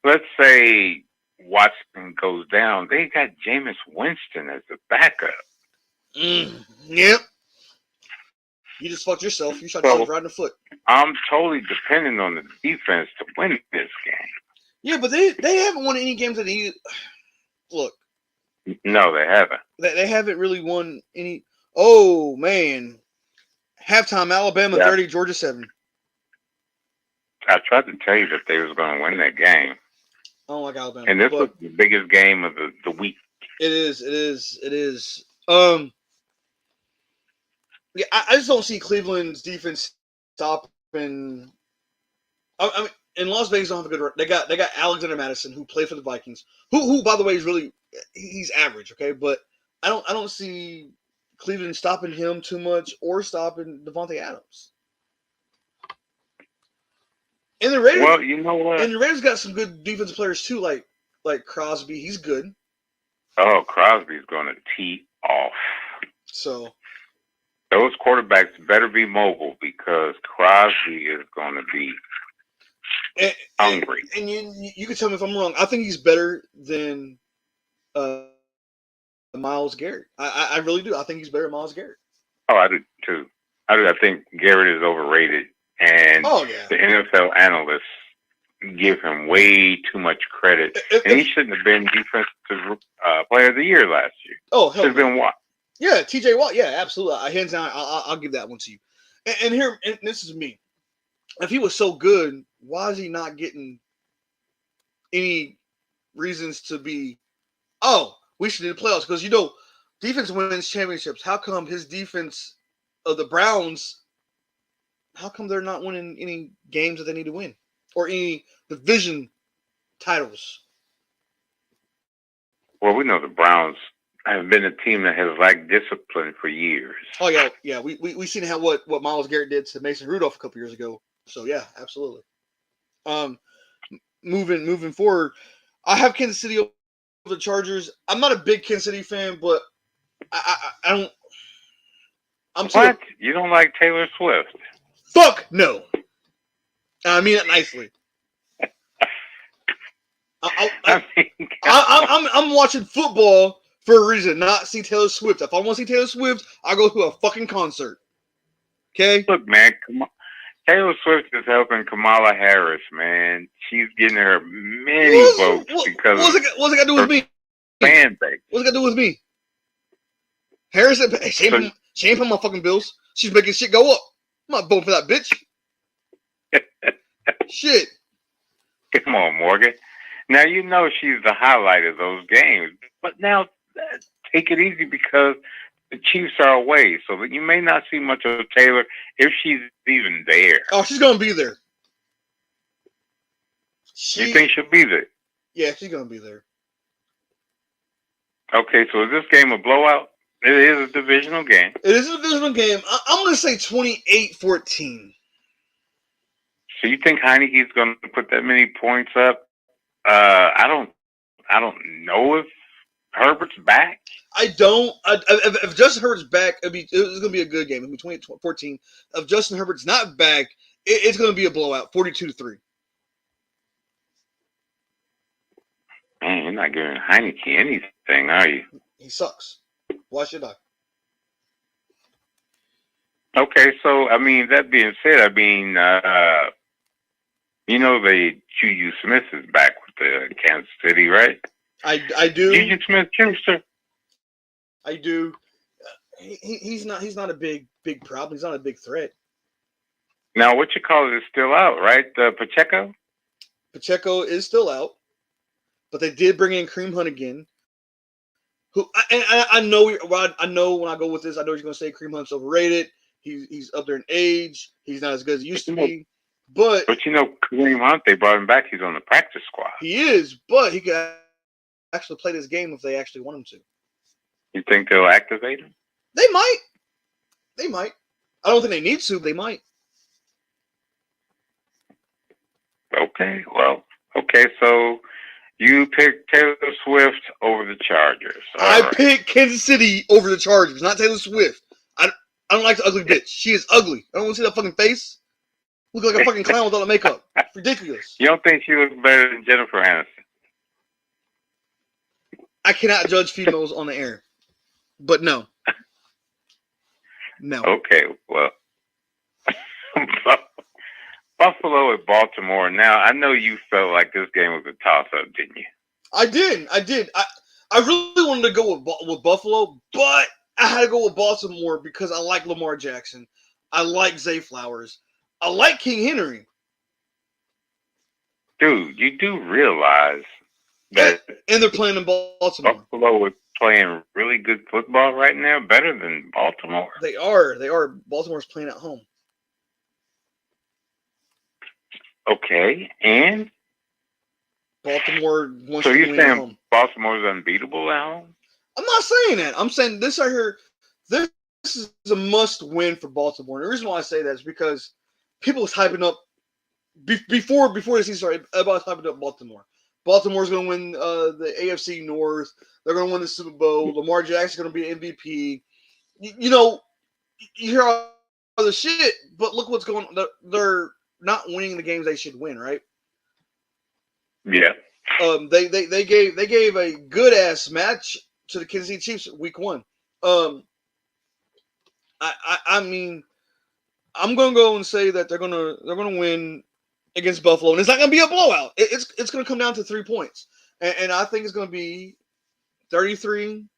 let's say Watson goes down, they got Jameis Winston as the backup. Yep. You just fucked yourself. You shot yourself right in the foot. I'm totally dependent on the defense to win this game. Yeah, but they haven't won any games that he. Look. No, they haven't. They haven't really won any. Oh man, halftime Alabama 30, Georgia 7. I tried to tell you that they was going to win that game. I don't like Alabama. And this was the biggest game of the week. It is. Yeah, I just don't see Cleveland's defense stopping. I mean, in Las Vegas, don't have a good. They got Alexander Madison, who played for the Vikings, who by the way is really, he's average, okay, but I don't see Cleveland stopping him too much or stopping Devontae Adams. And the Raiders, well, you know what? And the Raiders got some good defensive players too, like Crosby. He's good. Oh, Crosby's going to tee off. So those quarterbacks better be mobile, because Crosby is going to be hungry. And you can tell me if I'm wrong. I think he's better than Myles Garrett. I really do. I think he's better than Myles Garrett. Oh, I do too. I think Garrett is overrated, and the NFL analysts give him way too much credit, and he shouldn't have been Defensive Player of the Year last year. Oh, hell, should have been Watt. Yeah, T.J. Watt. Yeah, absolutely. Hands down, I'll give that one to you. And here, and this is me. If he was so good, why is he not getting any reasons to be? Oh, we should do the playoffs, because defense wins championships. How come his defense of the Browns? How come they're not winning any games that they need to win, or any division titles? Well, we know the Browns have been a team that has lacked discipline for years. Oh yeah. We seen how what Myles Garrett did to Mason Rudolph a couple years ago. So yeah, absolutely. Moving forward, I have Kansas City over the Chargers. I'm not a big Kansas City fan, but I don't. What? You don't like Taylor Swift? Fuck no. I mean it nicely. I'm watching football for a reason, not see Taylor Swift. If I want to see Taylor Swift, I go to a fucking concert. Okay? Look, man, come on. Taylor Swift is helping Kamala Harris, man. She's getting her many votes because what's it got to do with me? Fan base. What's it got to do with me? Harris, she ain't paying my fucking bills. She's making shit go up. I'm not voting for that bitch. Shit. Come on, Morgan. Now you know she's the highlight of those games, but now take it easy, because the Chiefs are away, so that you may not see much of Taylor if she's even there. Oh, she's gonna be there. You think she'll be there? Yeah, she's gonna be there. Okay, so is this game a blowout? It is a divisional game. It is a divisional game. I'm gonna say 28-14. So you think Heineke's gonna put that many points up? I don't know if Herbert's back. I don't. If Justin Herbert's back, it's going to be a good game. It'll be 28-14. If Justin Herbert's not back, it's going to be a blowout, 42-3. Man, you're not giving Heineke anything, are you? He sucks. Why should I? Okay, so, I mean, that being said, Juju Smith is back with the Kansas City, right? I do. Juju Smith-Schuster. I do. He's not a big problem. He's not a big threat. Now, what you call it is still out, right? Pacheco. Pacheco is still out, but they did bring in Kareem Hunt again. I know I know when I go with this, I know you're gonna say Kareem Hunt's overrated. He's up there in age. He's not as good as he used to be. But Kareem Hunt, they brought him back. He's on the practice squad. He is, but he could actually play this game if they actually want him to. You think they'll activate him? They might. They might. I don't think they need to. They might. Okay. Well. Okay. So you picked Taylor Swift over the Chargers. I picked Kansas City over the Chargers, not Taylor Swift. I don't like the ugly bitch. She is ugly. I don't want to see that fucking face. Look like a fucking clown without the makeup. It's ridiculous. You don't think she looks better than Jennifer Aniston? I cannot judge females on the air. But no. No. Okay, well. Buffalo at Baltimore. Now, I know you felt like this game was a toss-up, didn't you? I did. I really wanted to go with Buffalo, but I had to go with Baltimore because I like Lamar Jackson. I like Zay Flowers. I like King Henry. Dude, you do realize that and they're playing in Baltimore. Buffalo is playing really good football right now, better than Baltimore. They are. Baltimore's playing at home. Okay, and Baltimore wants so to you're win at saying home. Baltimore's unbeatable at home? I'm not saying that. I'm saying this right here. This is a must-win for Baltimore. And the reason why I say that is because people was hyping up before the season started about hyping up Baltimore. Baltimore's going to win the AFC North. They're going to win the Super Bowl. Lamar Jackson's going to be an MVP. You hear all the shit, but look what's going on. They're not winning the games they should win, right? Yeah. They gave a good ass match to the Kansas City Chiefs week 1. I mean, I'm gonna go and say that they're gonna win against Buffalo, and it's not gonna be a blowout. It's gonna come down to 3 points, and I think it's gonna be 33-30.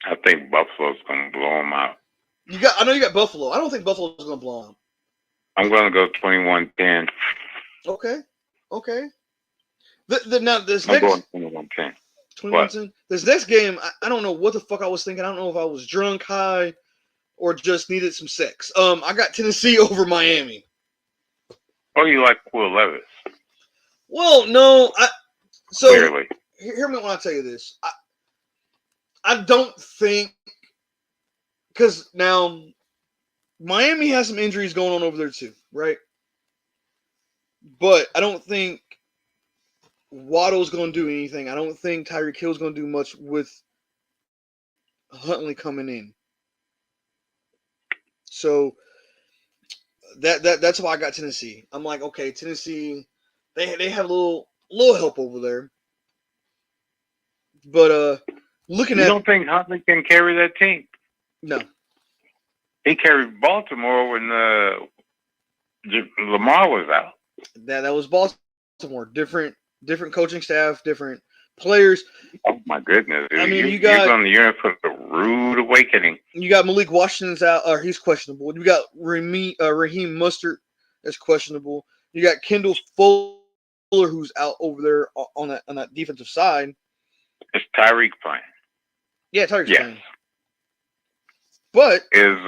I think Buffalo's gonna blow them out. I know you got Buffalo. I don't think Buffalo's gonna blow them out. I'm gonna go 21-10. Okay. Now this I'm next going 21-10. 21-10. This next game, I don't know what the fuck I was thinking. I don't know if I was drunk, high, or just needed some sex. I got Tennessee over Miami. Oh, you like Will Levis? Well, no. Clearly. Hear me when I tell you this. I don't think, because now Miami has some injuries going on over there too, right? But I don't think Waddle's going to do anything. I don't think Tyreek Hill's going to do much with Huntley coming in. So that's why I got Tennessee. I'm like, okay, Tennessee, they have a little help over there. But looking you don't think Huntley can carry that team? No. He carried Baltimore when Lamar was out. That was Baltimore. Different coaching staff, different players. Oh my goodness! Dude. I mean, you're on the unit for the rude awakening. You got Malik Washington's out, or he's questionable. You got Raheem Mostert is questionable. You got Kendall Fuller who's out over there on that defensive side. Is Tyreek playing? Yeah, Tyreek's playing. But is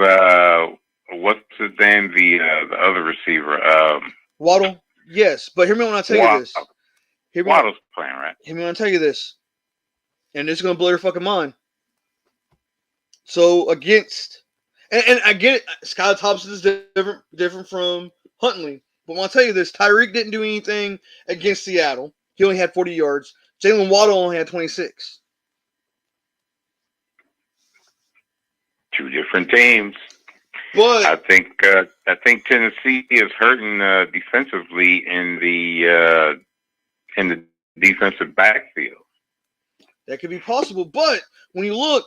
what's his name? The other receiver, Waddle. Yes, but hear me when I tell you this. Waddle's playing, right? Hear me when I tell you this, and it's gonna blow your fucking mind. So against, and I get it, Skylar Thompson is different from Huntley. But when I tell you this, Tyreek didn't do anything against Seattle. He only had 40 yards. Jalen Waddle only had 26. Two different teams. But I think Tennessee is hurting defensively in the defensive backfield. That could be possible. But when you look,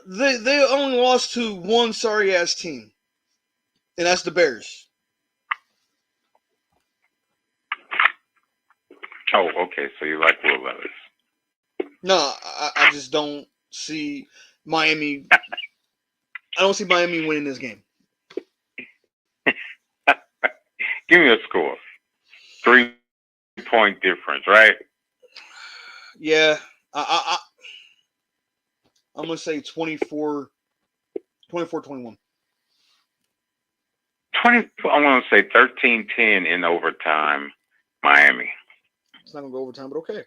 they only lost to one sorry ass team, and that's the Bears. Oh, okay. So you like Will Levis? No, I just don't see Miami. I don't see Miami winning this game. Give me a score. 3-point difference, right? Yeah, I'm gonna say 24-21. 20. I want to say 13-10 in overtime. Miami. It's not gonna go overtime, but okay.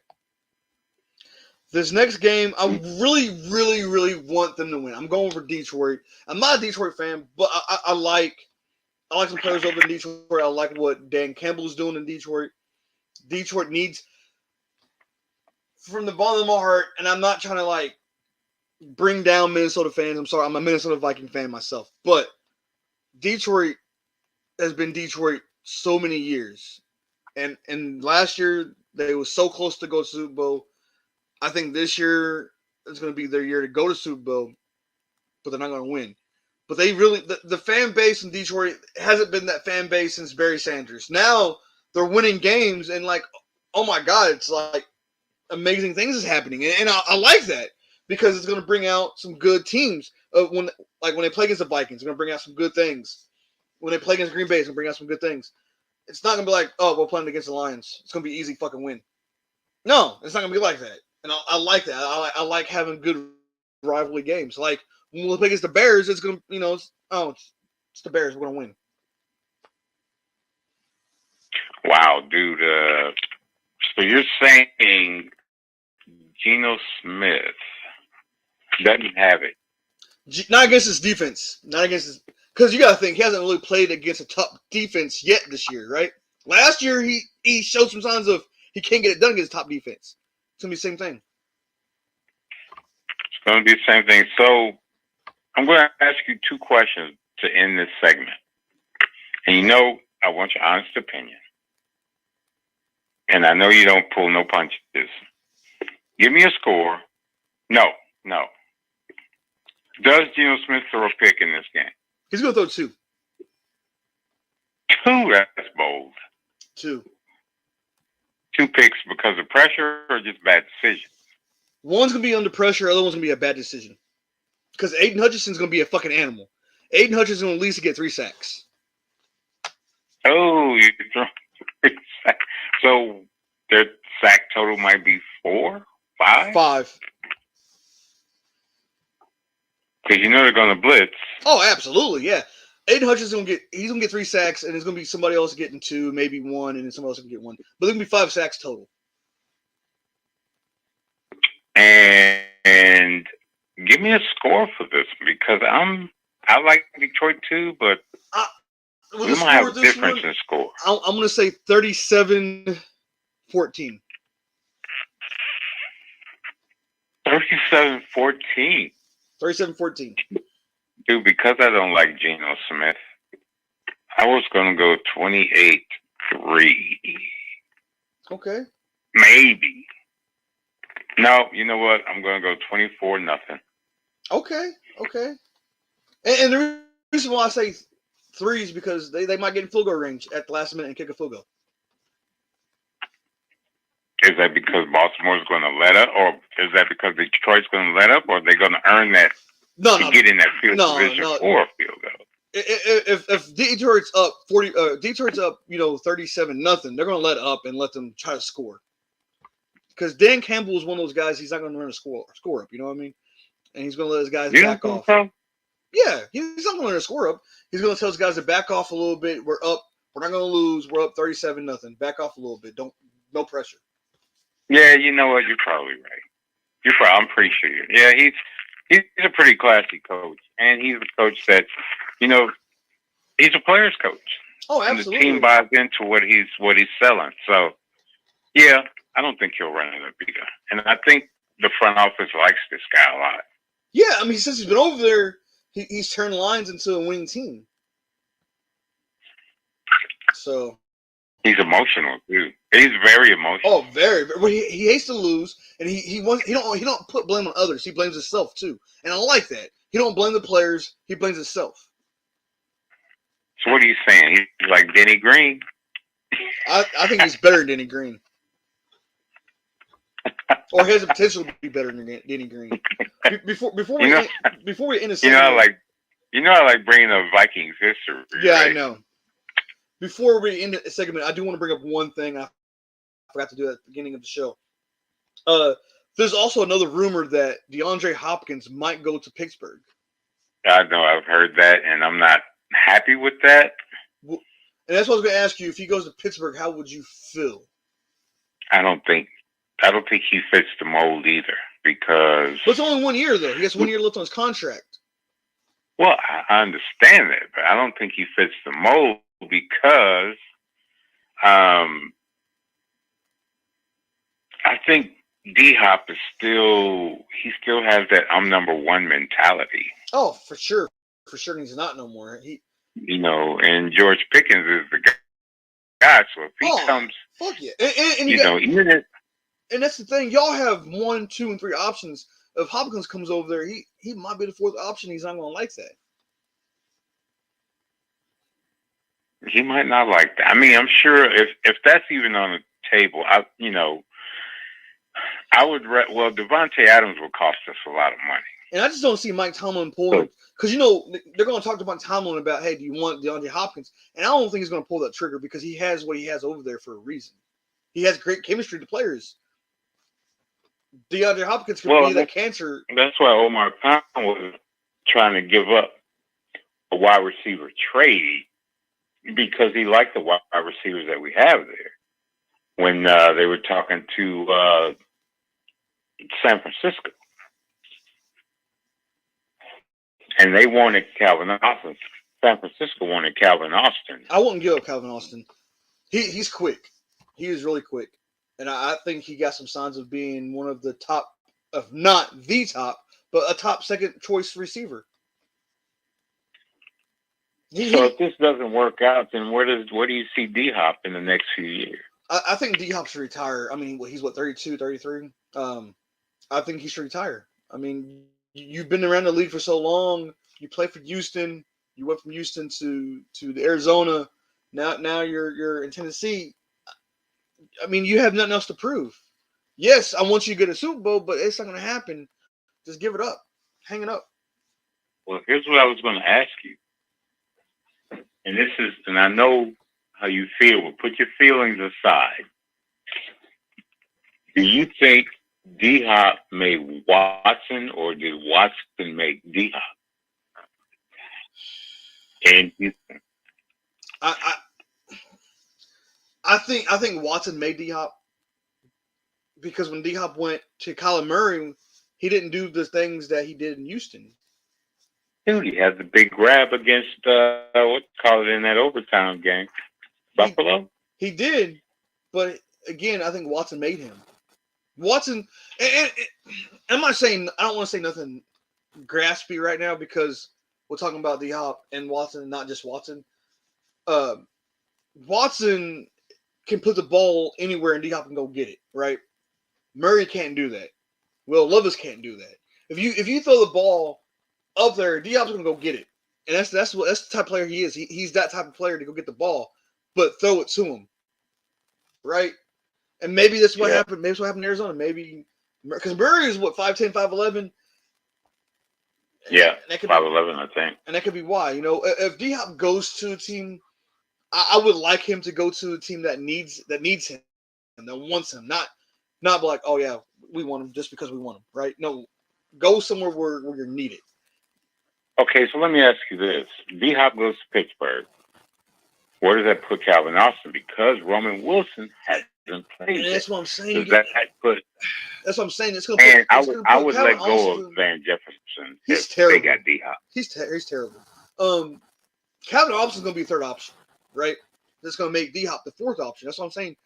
This next game, I really, really, really want them to win. I'm going for Detroit. I'm not a Detroit fan, but I like some players over in Detroit. I like what Dan Campbell's doing in Detroit. Detroit needs, from the bottom of my heart, and I'm not trying to like bring down Minnesota fans. I'm sorry, I'm a Minnesota Viking fan myself, but Detroit has been Detroit so many years, and last year they were so close to go to Super Bowl. I think this year is going to be their year to go to Super Bowl, but they're not going to win. But they really, the fan base in Detroit hasn't been that fan base since Barry Sanders. Now they're winning games, and like, oh my God, it's like amazing things is happening, and I like that because it's going to bring out some good teams. When they play against the Vikings, it's going to bring out some good things. When they play against Green Bay, it's going to bring out some good things. It's not going to be like, oh, we're playing against the Lions. It's going to be easy fucking win. No, it's not going to be like that. And I like that. I like having good rivalry games. Like, when we play against the Bears, it's going to, it's the Bears. We're going to win. Wow, dude. So you're saying Geno Smith doesn't have it? Not against his defense. Not against his... Because you got to think, he hasn't really played against a top defense yet this year, right? Last year, he showed some signs of he can't get it done against top defense. It's going to be the same thing. It's going to be the same thing. So I'm going to ask you 2 questions to end this segment. And I want your honest opinion. And I know you don't pull no punches. Give me a score. No. Does Geno Smith throw a pick in this game? He's going to throw 2. 2? That's bold. 2. 2 picks because of pressure or just bad decisions? One's going to be under pressure. The other one's going to be a bad decision. Because Aiden Hutchinson's going to be a fucking animal. Aiden Hutchinson's going to at least get 3 sacks. Oh, you throw 3 sacks. So their sack total might be 4, 5? 5. Because they're going to blitz. Oh, absolutely, yeah. Aiden Hutchinson's going to get 3 sacks, and it's going to be somebody else getting 2, maybe 1, and then somebody else can get 1. But there's going to be 5 sacks total. And give me a score for this because I like Detroit too, but we might have a difference in score. I'm going to say 37-14. 37-14. 37-14. Dude, because I don't like Geno Smith, I was going to go 28-3. Okay. Maybe. No, you know what? I'm going to go 24-0. Okay. And the reason why I say 3 is because they might get in field goal range at the last minute and kick a field goal. Is that because Baltimore's going to let up, or is that because Detroit's going to let up, or are they going to earn that to get in that field position for a field goal? If Detroit's up 37-0, they're going to let up and let them try to score. Because Dan Campbell is one of those guys. He's not going to run a score up. You know what I mean? And he's going to let his guys back off. So? Yeah, he's not going to run a score up. He's going to tell his guys to back off a little bit. We're up. We're not going to lose. We're up 37-0. Back off a little bit. No pressure. Yeah, you know what? You're probably right. I'm pretty sure. Yeah, he's a pretty classy coach, and he's a coach that, he's a player's coach. Oh, absolutely. And the team buys into what he's selling. So, yeah, I don't think he'll run it up either. And I think the front office likes this guy a lot. Yeah, I mean, since he's been over there, he's turned Lions into a winning team. So he's emotional too. He's very emotional. Oh, very. Well, he hates to lose, and he don't put blame on others. He blames himself too, and I like that. He don't blame the players. He blames himself. So what are you saying? He's like Denny Green. I think he's better than Denny Green. or has the potential to be better than Danny Green. Before You know, we end the you know, segment, I like bringing up Vikings history. yeah, I Right? know. Before we end the segment, I do want to bring up one thing I forgot to do at the beginning of the show. There's also another rumor that DeAndre Hopkins might go to Pittsburgh. I know I've heard that, and I'm not happy with that. And that's what I was going to ask you. If he goes to Pittsburgh, how would you feel? I don't think he fits the mold either because. But it's only 1 year though. He has 1 year left on his contract. Well, I understand that, but I don't think he fits the mold because I think D Hop is he still has that I'm number one mentality. Oh, for sure. For sure he's not no more. And George Pickens is the guy. So if he comes, fuck yeah. And even if, and that's the thing. Y'all have 1, 2, and 3 options. If Hopkins comes over there, he might be the 4th option. He's not going to like that. He might not like that. I mean, I'm sure if that's even on the table, I would. Well, Devontae Adams will cost us a lot of money. And I just don't see Mike Tomlin pulling, because they're going to talk to Mike Tomlin about, hey, do you want DeAndre Hopkins? And I don't think he's going to pull that trigger because he has what he has over there for a reason. He has great chemistry to players. DeAndre Hopkins could be that cancer. That's why Omar Khan was trying to give up a wide receiver trade because he liked the wide receivers that we have there. When they were talking to San Francisco. And they wanted Calvin Austin. San Francisco wanted Calvin Austin. I wouldn't give up Calvin Austin. He's quick. He is really quick. And I think he got some signs of being one of the top, if not the top, but a top second choice receiver. So if this doesn't work out, then where do you see D-Hop in the next few years? I think D-Hop should retire. I mean, he's 32, 33? I think he should retire. I mean, you've been around the league for so long. You played for Houston. You went from Houston to the Arizona. Now you're in Tennessee. I mean, you have nothing else to prove. Yes, I want you to get a Super Bowl, but it's not going to happen. Just give it up. Hang it up. Well, here's what I was going to ask you. And I know how you feel, but put your feelings aside. Do you think D-Hop made Watson, or did Watson make D-Hop? And Houston. I think Watson made D-Hop because when D-Hop went to Kyler Murray, he didn't do the things that he did in Houston. Dude, he had the big grab against in that overtime game, Buffalo. He did, but again, I think Watson made him. Watson, and I'm not saying, I don't want to say nothing graspy right now because we're talking about D-Hop and Watson, not just Watson. Watson can put the ball anywhere and D-Hop can go get it, right? Murray can't do that. Will Levis can't do that. If you throw the ball up there, D-Hop's gonna go get it, and that's the type of player he is. He's that type of player to go get the ball, but throw it to him, right? And maybe that's what happened. Maybe that's what happened in Arizona. Maybe because Murray is 5'10", 5'11". Yeah, 5'11", I think. And that could be why. If D-Hop goes to a team, I would like him to go to a team that needs him and that wants him. Not like, oh yeah, we want him just because we want him, right? No, go somewhere where you're needed. Okay, so let me ask you this: D-Hop goes to Pittsburgh. Where does that put Calvin Austin? Because Roman Wilson hasn't played. And that's what I'm saying. That's what I'm saying. It's going to put. I would let go of Van Jefferson. He's terrible. They got D-Hop. He's terrible. Calvin Austin's going to be third option, right? That's going to make D-Hop the fourth option. That's what I'm saying.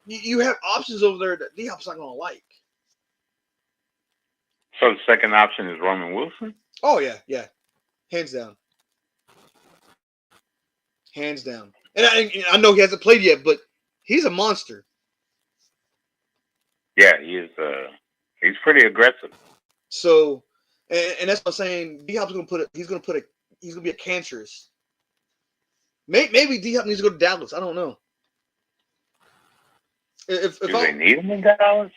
You have options over there that D-Hop's not going to like. So the second option is Roman Wilson? Oh yeah. Hands down. And I know he hasn't played yet, but he's a monster. Yeah, he is. He's pretty aggressive. So, and that's what I'm saying. D-Hop's going to put it. He's going to be a cancerous. Maybe D-Hop needs to go to Dallas. I don't know. Do they need him in Dallas?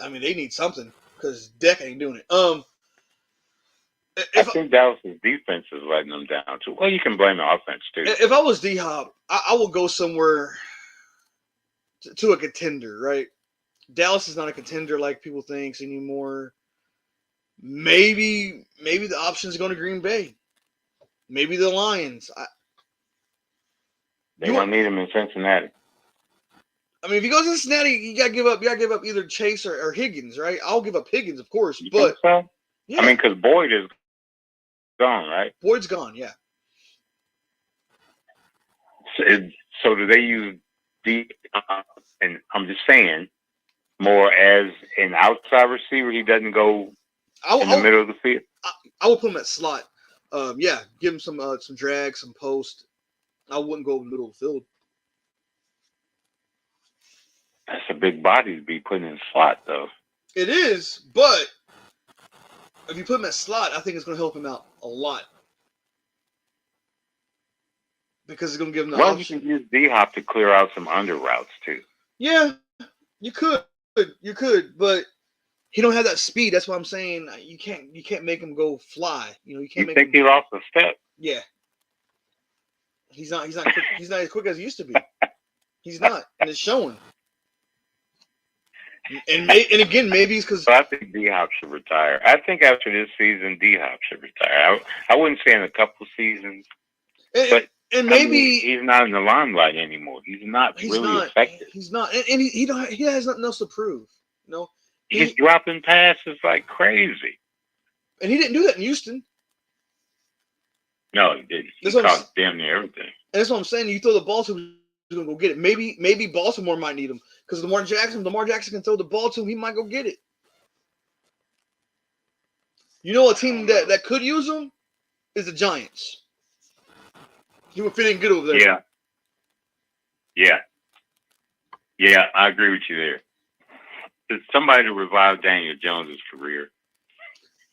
I mean, they need something because Deck ain't doing it. I If think Dallas's defense is letting them down too. Well, you can blame the offense too. if I was D Hop, I would go somewhere to a contender, right? Dallas is not a contender like people think anymore. Maybe the option is going to Green Bay. Maybe the Lions. They won't need him in Cincinnati. I mean, if he goes to Cincinnati, you gotta give up either Chase or Higgins, right? I'll give up Higgins, of course, You but think so? yeah, I mean, because Boyd is gone, right? Boyd's gone. Yeah. So do they use deep? And I'm just saying, more as an outside receiver. He doesn't go in the middle of the field. I will put him at slot. Yeah, give him some drag, some post. I wouldn't go in the middle of the field. That's a big body to be put in slot, though. It is, but if you put him at slot, I think it's going to help him out a lot because it's going to give him the option. You can use D-Hop to clear out some under routes too. Yeah, you could, but he don't have that speed. That's what I'm saying. You can't make him go fly. You know, you can't. He lost a step? Yeah, he's not quick, he's not as quick as he used to be. He's not, and it's showing. And again, maybe it's because I think D-Hop should retire. I think after this season, D-Hop should retire. I wouldn't say in a couple seasons, but maybe he's not in the limelight anymore. He's not effective. He's not, and he has nothing else to prove. You know, he's dropping passes like crazy, and he didn't do that in Houston. No, he didn't. He caught damn near everything. And that's what I'm saying. You throw the ball to him, he's gonna go get it. Maybe Baltimore might need him because Lamar Jackson can throw the ball to him. He might go get it. You know, a team that could use him is the Giants. He would fit in good over there. Yeah. I agree with you there. It's somebody to revive Daniel Jones' career.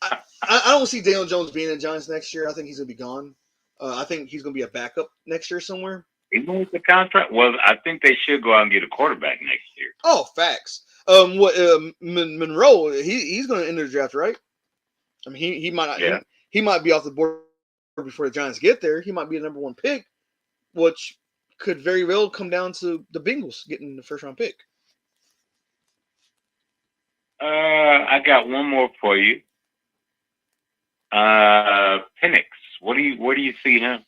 I don't see Daniel Jones being in the Giants next year. I think he's gonna be gone. I think he's gonna be a backup next year somewhere. Even with the contract, well, I think they should go out and get a quarterback next year. Oh, facts. Monroe, he's gonna enter the draft, right? I mean, he might not. Yeah. He might be off the board before the Giants get there. He might be a number one pick, which could very well come down to the Bengals getting the first round pick. I got one more for you. Penix. Where do you see him?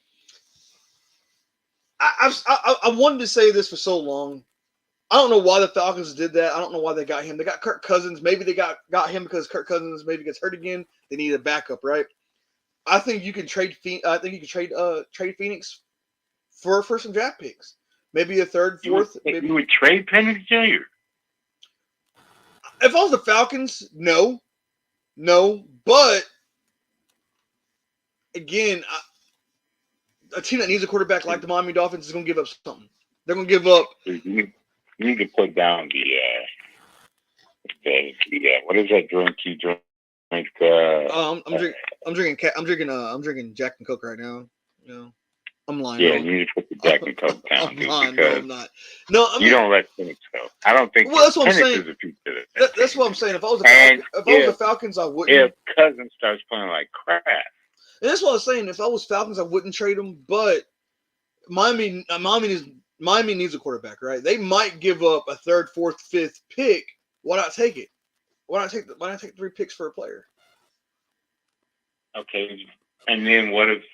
I wanted to say this for so long. I don't know why the Falcons did that. I don't know why they got him. They got Kirk Cousins. Maybe they got him because Kirk Cousins maybe gets hurt again. They need a backup, right? I think you can trade. I think you can trade Phoenix for some draft picks. Maybe a third, fourth. Maybe you would trade Penix Jr. If I was the Falcons, no. But again, a team that needs a quarterback like the Miami Dolphins is going to give up something. They're going to give up. You need to put down the what is that drink you drink? I'm drinking Jack and Coke right now. You know, I'm lying. Yeah, you need to put the Jack and Coke down. I'm lying. No, I'm not. No, I mean, you don't let Penix go. I don't think. Well, that's what I'm saying. Is a future. That's what I'm saying. If I was the Falcons, I wouldn't. If Cousins starts playing like crap. And that's what I was saying. If I was Falcons, I wouldn't trade him. But Miami needs a quarterback, right? They might give up a third, fourth, fifth pick. Why not take it? Why not take 3 picks for a player? Okay, and then what if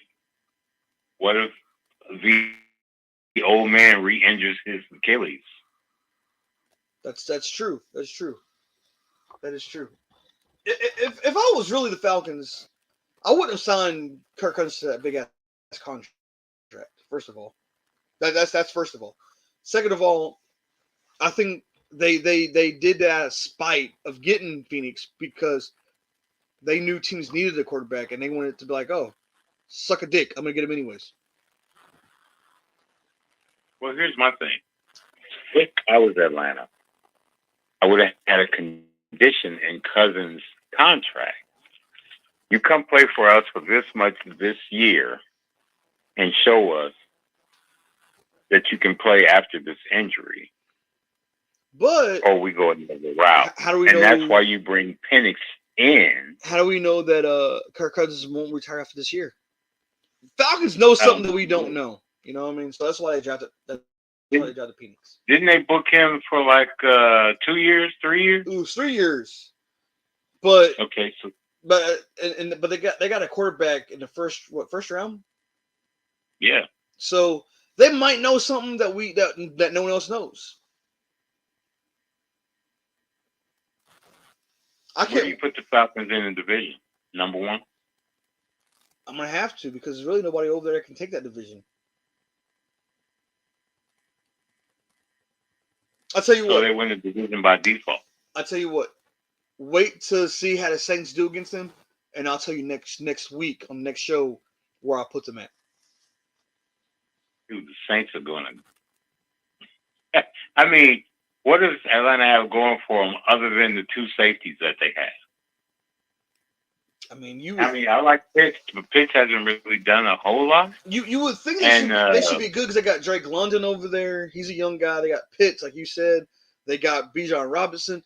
the old man re-injures his Achilles? That's true. That's true. That is true. If I was really the Falcons, I wouldn't have signed Kirk Cousins to that big ass contract. First of all, that's first of all. Second of all, I think they did that out of spite of getting Phoenix because they knew teams needed a quarterback and they wanted to be like, oh, suck a dick, I'm gonna get him anyways. Well, here's my thing. If I was Atlanta, I would have had a condition in Cousins' contract. You come play for us for this much this year and show us that you can play after this injury. But or we go another route. how do we And know? that's why you bring Penix in. How do we know that Kirk Cousins won't retire after this year? Falcons know something that we don't know. You know what I mean? So that's why they drafted. That's why they drafted Penix. Didn't they book him for like 2 years, 3 years? It was 3 years, but Okay, so but they got a quarterback in the first round. yeah. So they might know something that no one else knows. Where do you put the Falcons in the division? Number 1? I'm gonna have to because there's really nobody over there that can take that division. I'll tell you So what. they win the division by default. I'll tell you what. Wait to see how the Saints do against them, and I'll tell you next week on the next show where I put them at. Dude, the Saints are going to. I mean, what does Atlanta have going for them other than the 2 safeties that they have? I mean, I like Pitts, but Pitts hasn't really done a whole lot. You would think they should be good because they got Drake London over there. He's a young guy. They got Pitts, like you said. They got Bijan Robinson.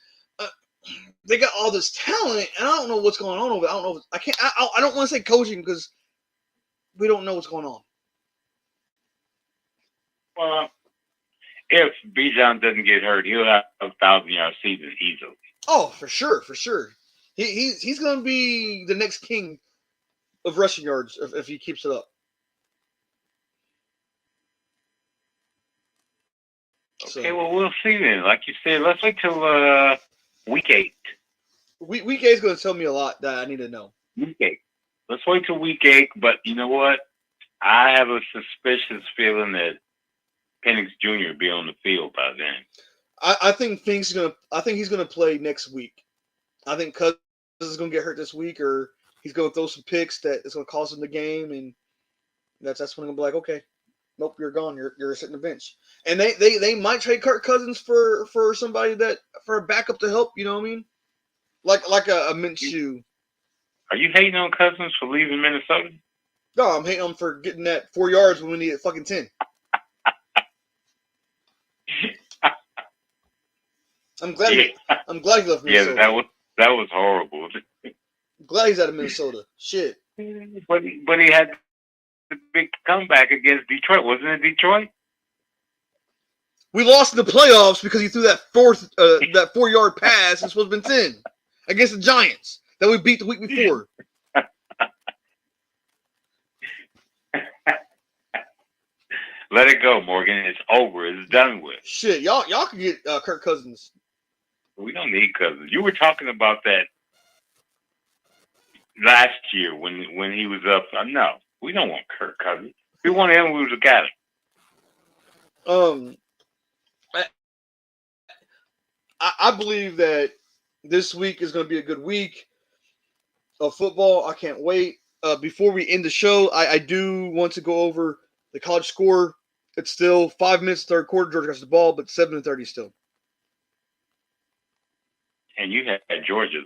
They got all this talent, and I don't know what's going on over. I don't know. I don't want to say coaching because we don't know what's going on. Well, if Bijan doesn't get hurt, he'll have a 1,000-yard season easily. Oh, for sure. He's going to be the next king of rushing yards if he keeps it up. Okay, well, we'll see then. Like you said, let's wait till week 8. Week 8 is going to tell me a lot that I need to know. Week 8. Let's wait till week 8, but you know what? I have a suspicious feeling that Penix Jr. will be on the field by then. I think he's gonna play next week. I think Cousins is gonna get hurt this week, or he's gonna throw some picks that is gonna cost him the game, and that's when I'm gonna be like, okay, nope, you're gone. You're sitting the bench, and they might trade Kirk Cousins for somebody for a backup to help. You know what I mean? Like a Minshew. Are you hating on Cousins for leaving Minnesota? No, I'm hating him for getting that 4 yards when we needed fucking 10. I'm glad he left Minnesota. Yeah, that was horrible. I'm glad he's out of Minnesota. Shit. But he had the big comeback against Detroit. Wasn't it Detroit? We lost in the playoffs because he threw that 4-yard pass. It's supposed to have been 10 against the Giants that we beat the week before. Let it go, Morgan. It's over. It's done with. Shit, y'all can get Kirk Cousins. We don't need Cousins. You were talking about that last year when he was up. No, we don't want Kirk Cousins. We want him. We would have got him. I believe that this week is going to be a good week of football. I can't wait. Before we end the show, I do want to go over the college score. It's still 5 minutes, third quarter. Georgia got the ball, but 7-30 still. And you had Georgia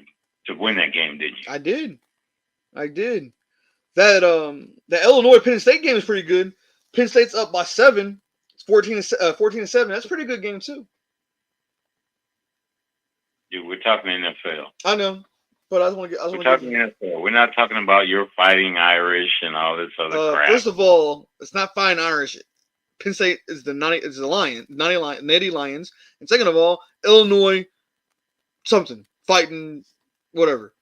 to win that game, didn't you? I did. That Illinois Penn State game is pretty good. Penn State's up by 7. It's 14-7. That's a pretty good game too. Dude, we're talking NFL. I know, but I want to get. We're talking NFL. We're not talking about your fighting Irish and all this other crap. First of all, it's not fighting Irish. Penn State is the Natty Lions, and second of all, Illinois, something fighting, whatever.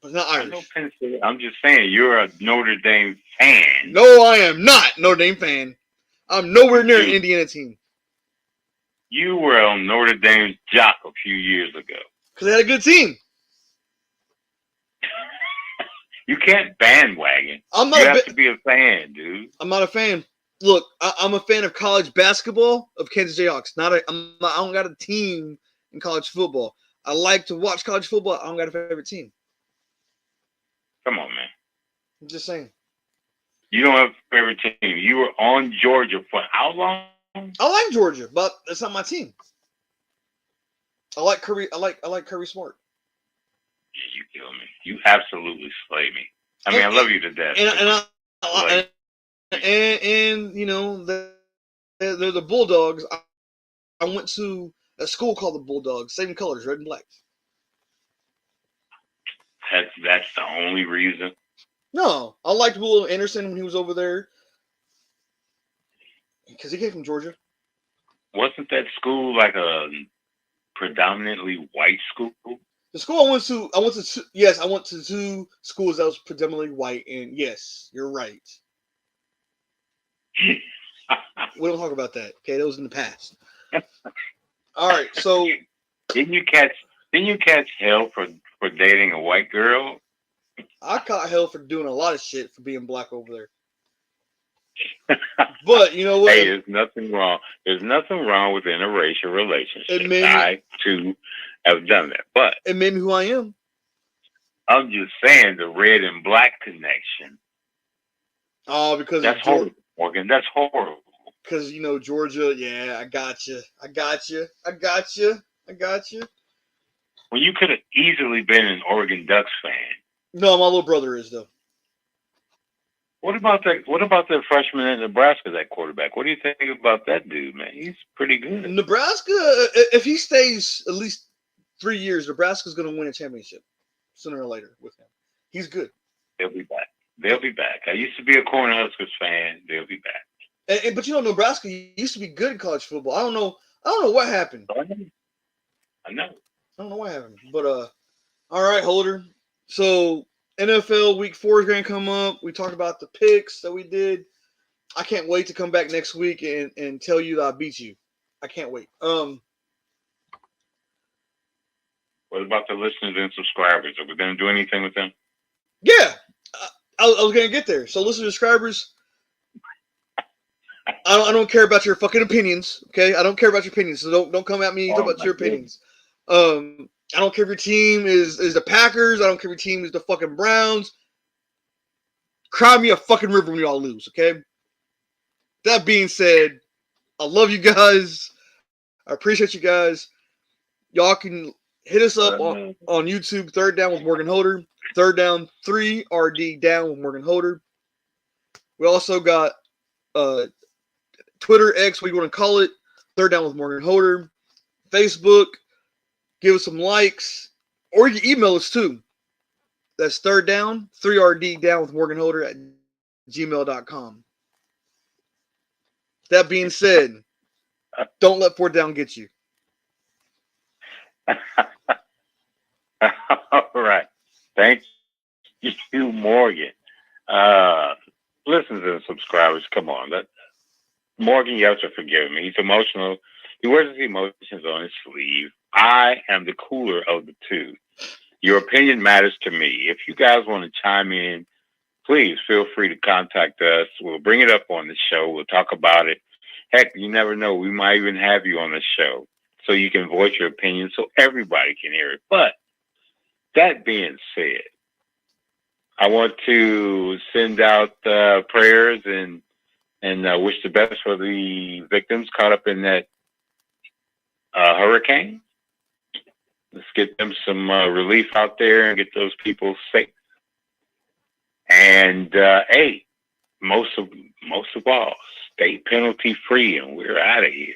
But it's not Irish. I know Penn State. I'm just saying, you're a Notre Dame fan. No, I am not Notre Dame fan. I'm nowhere near an Indiana team. You were on Notre Dame's jock a few years ago. Because they had a good team. You can't bandwagon. You have to be a fan, dude. I'm not a fan. Look, I'm a fan of college basketball of Kansas Jayhawks. I don't got a team in college football. I like to watch college football. I don't got a favorite team. Come on, man. I'm just saying. You don't have a favorite team. You were on Georgia for how long? I like Georgia, but it's not my team. I like Curry. I like Curry Smart. Yeah, you kill me. You absolutely slay me. I mean, I love you to death. And you know, they're the Bulldogs. I went to a school called the Bulldogs, same colors, red and black. That's the only reason. No, I liked Will Anderson when he was over there because he came from Georgia. Wasn't that school like a predominantly white school? The school I went to yes, I went to 2 schools that was predominantly white, and yes, you're right. We don't talk about that. Okay, that was in the past. All right, so didn't you catch hell for dating a white girl? I caught hell for doing a lot of shit for being black over there. But you know what? Hey, there's nothing wrong. There's nothing wrong with interracial relationships. I too have done that, but it made me who I am. I'm just saying the red and black connection. Oh, because that's horrible, Morgan. That's horrible. Because Georgia. Yeah, I got you. Well, you could have easily been an Oregon Ducks fan. No, my little brother is though. What about that freshman in Nebraska, that quarterback? What do you think about that dude, man? He's pretty good. Nebraska, if he stays at least 3 years, Nebraska's going to win a championship sooner or later with him. He's good. They'll be back. I used to be a Cornhuskers fan. They'll be back. But Nebraska used to be good in college football. I don't know what happened. I know. I don't know what happened. But all right, Holder. So NFL Week 4 is going to come up. We talked about the picks that we did. I can't wait to come back next week and tell you that I beat you. I can't wait. What about the listeners and subscribers? Are we going to do anything with them? Yeah, I was going to get there. So listeners and subscribers, I don't care about your fucking opinions. Okay, I don't care about your opinions. So don't come at me and talk about your opinions. I don't care if your team is the Packers. I don't care if your team is the fucking Browns. Cry me a fucking river when y'all lose, okay? That being said, I love you guys. I appreciate you guys. Y'all can hit us up on YouTube, Third Down with Morgan Holder. Third Down 3 RD Down with Morgan Holder. We also got Twitter, X, what you want to call it, Third Down with Morgan Holder. Facebook. Give us some likes, or you can email us too. That's Third Down, 3RD Down with Morgan Holder at gmail.com. That being said, don't let 4th down get you. All right. Thank you, Morgan. Listeners and subscribers, come on. Morgan, you have to forgive me. He's emotional. He wears his emotions on his sleeve. I am the cooler of the two. Your opinion matters to me. If you guys want to chime in, please feel free to contact us. We'll bring it up on the show. We'll talk about it. Heck, you never know. We might even have you on the show so you can voice your opinion so everybody can hear it. But that being said, I want to send out prayers and wish the best for the victims caught up in that hurricane. Let's get them some relief out there and get those people safe. And hey, most of all, stay penalty free, and we're out of here.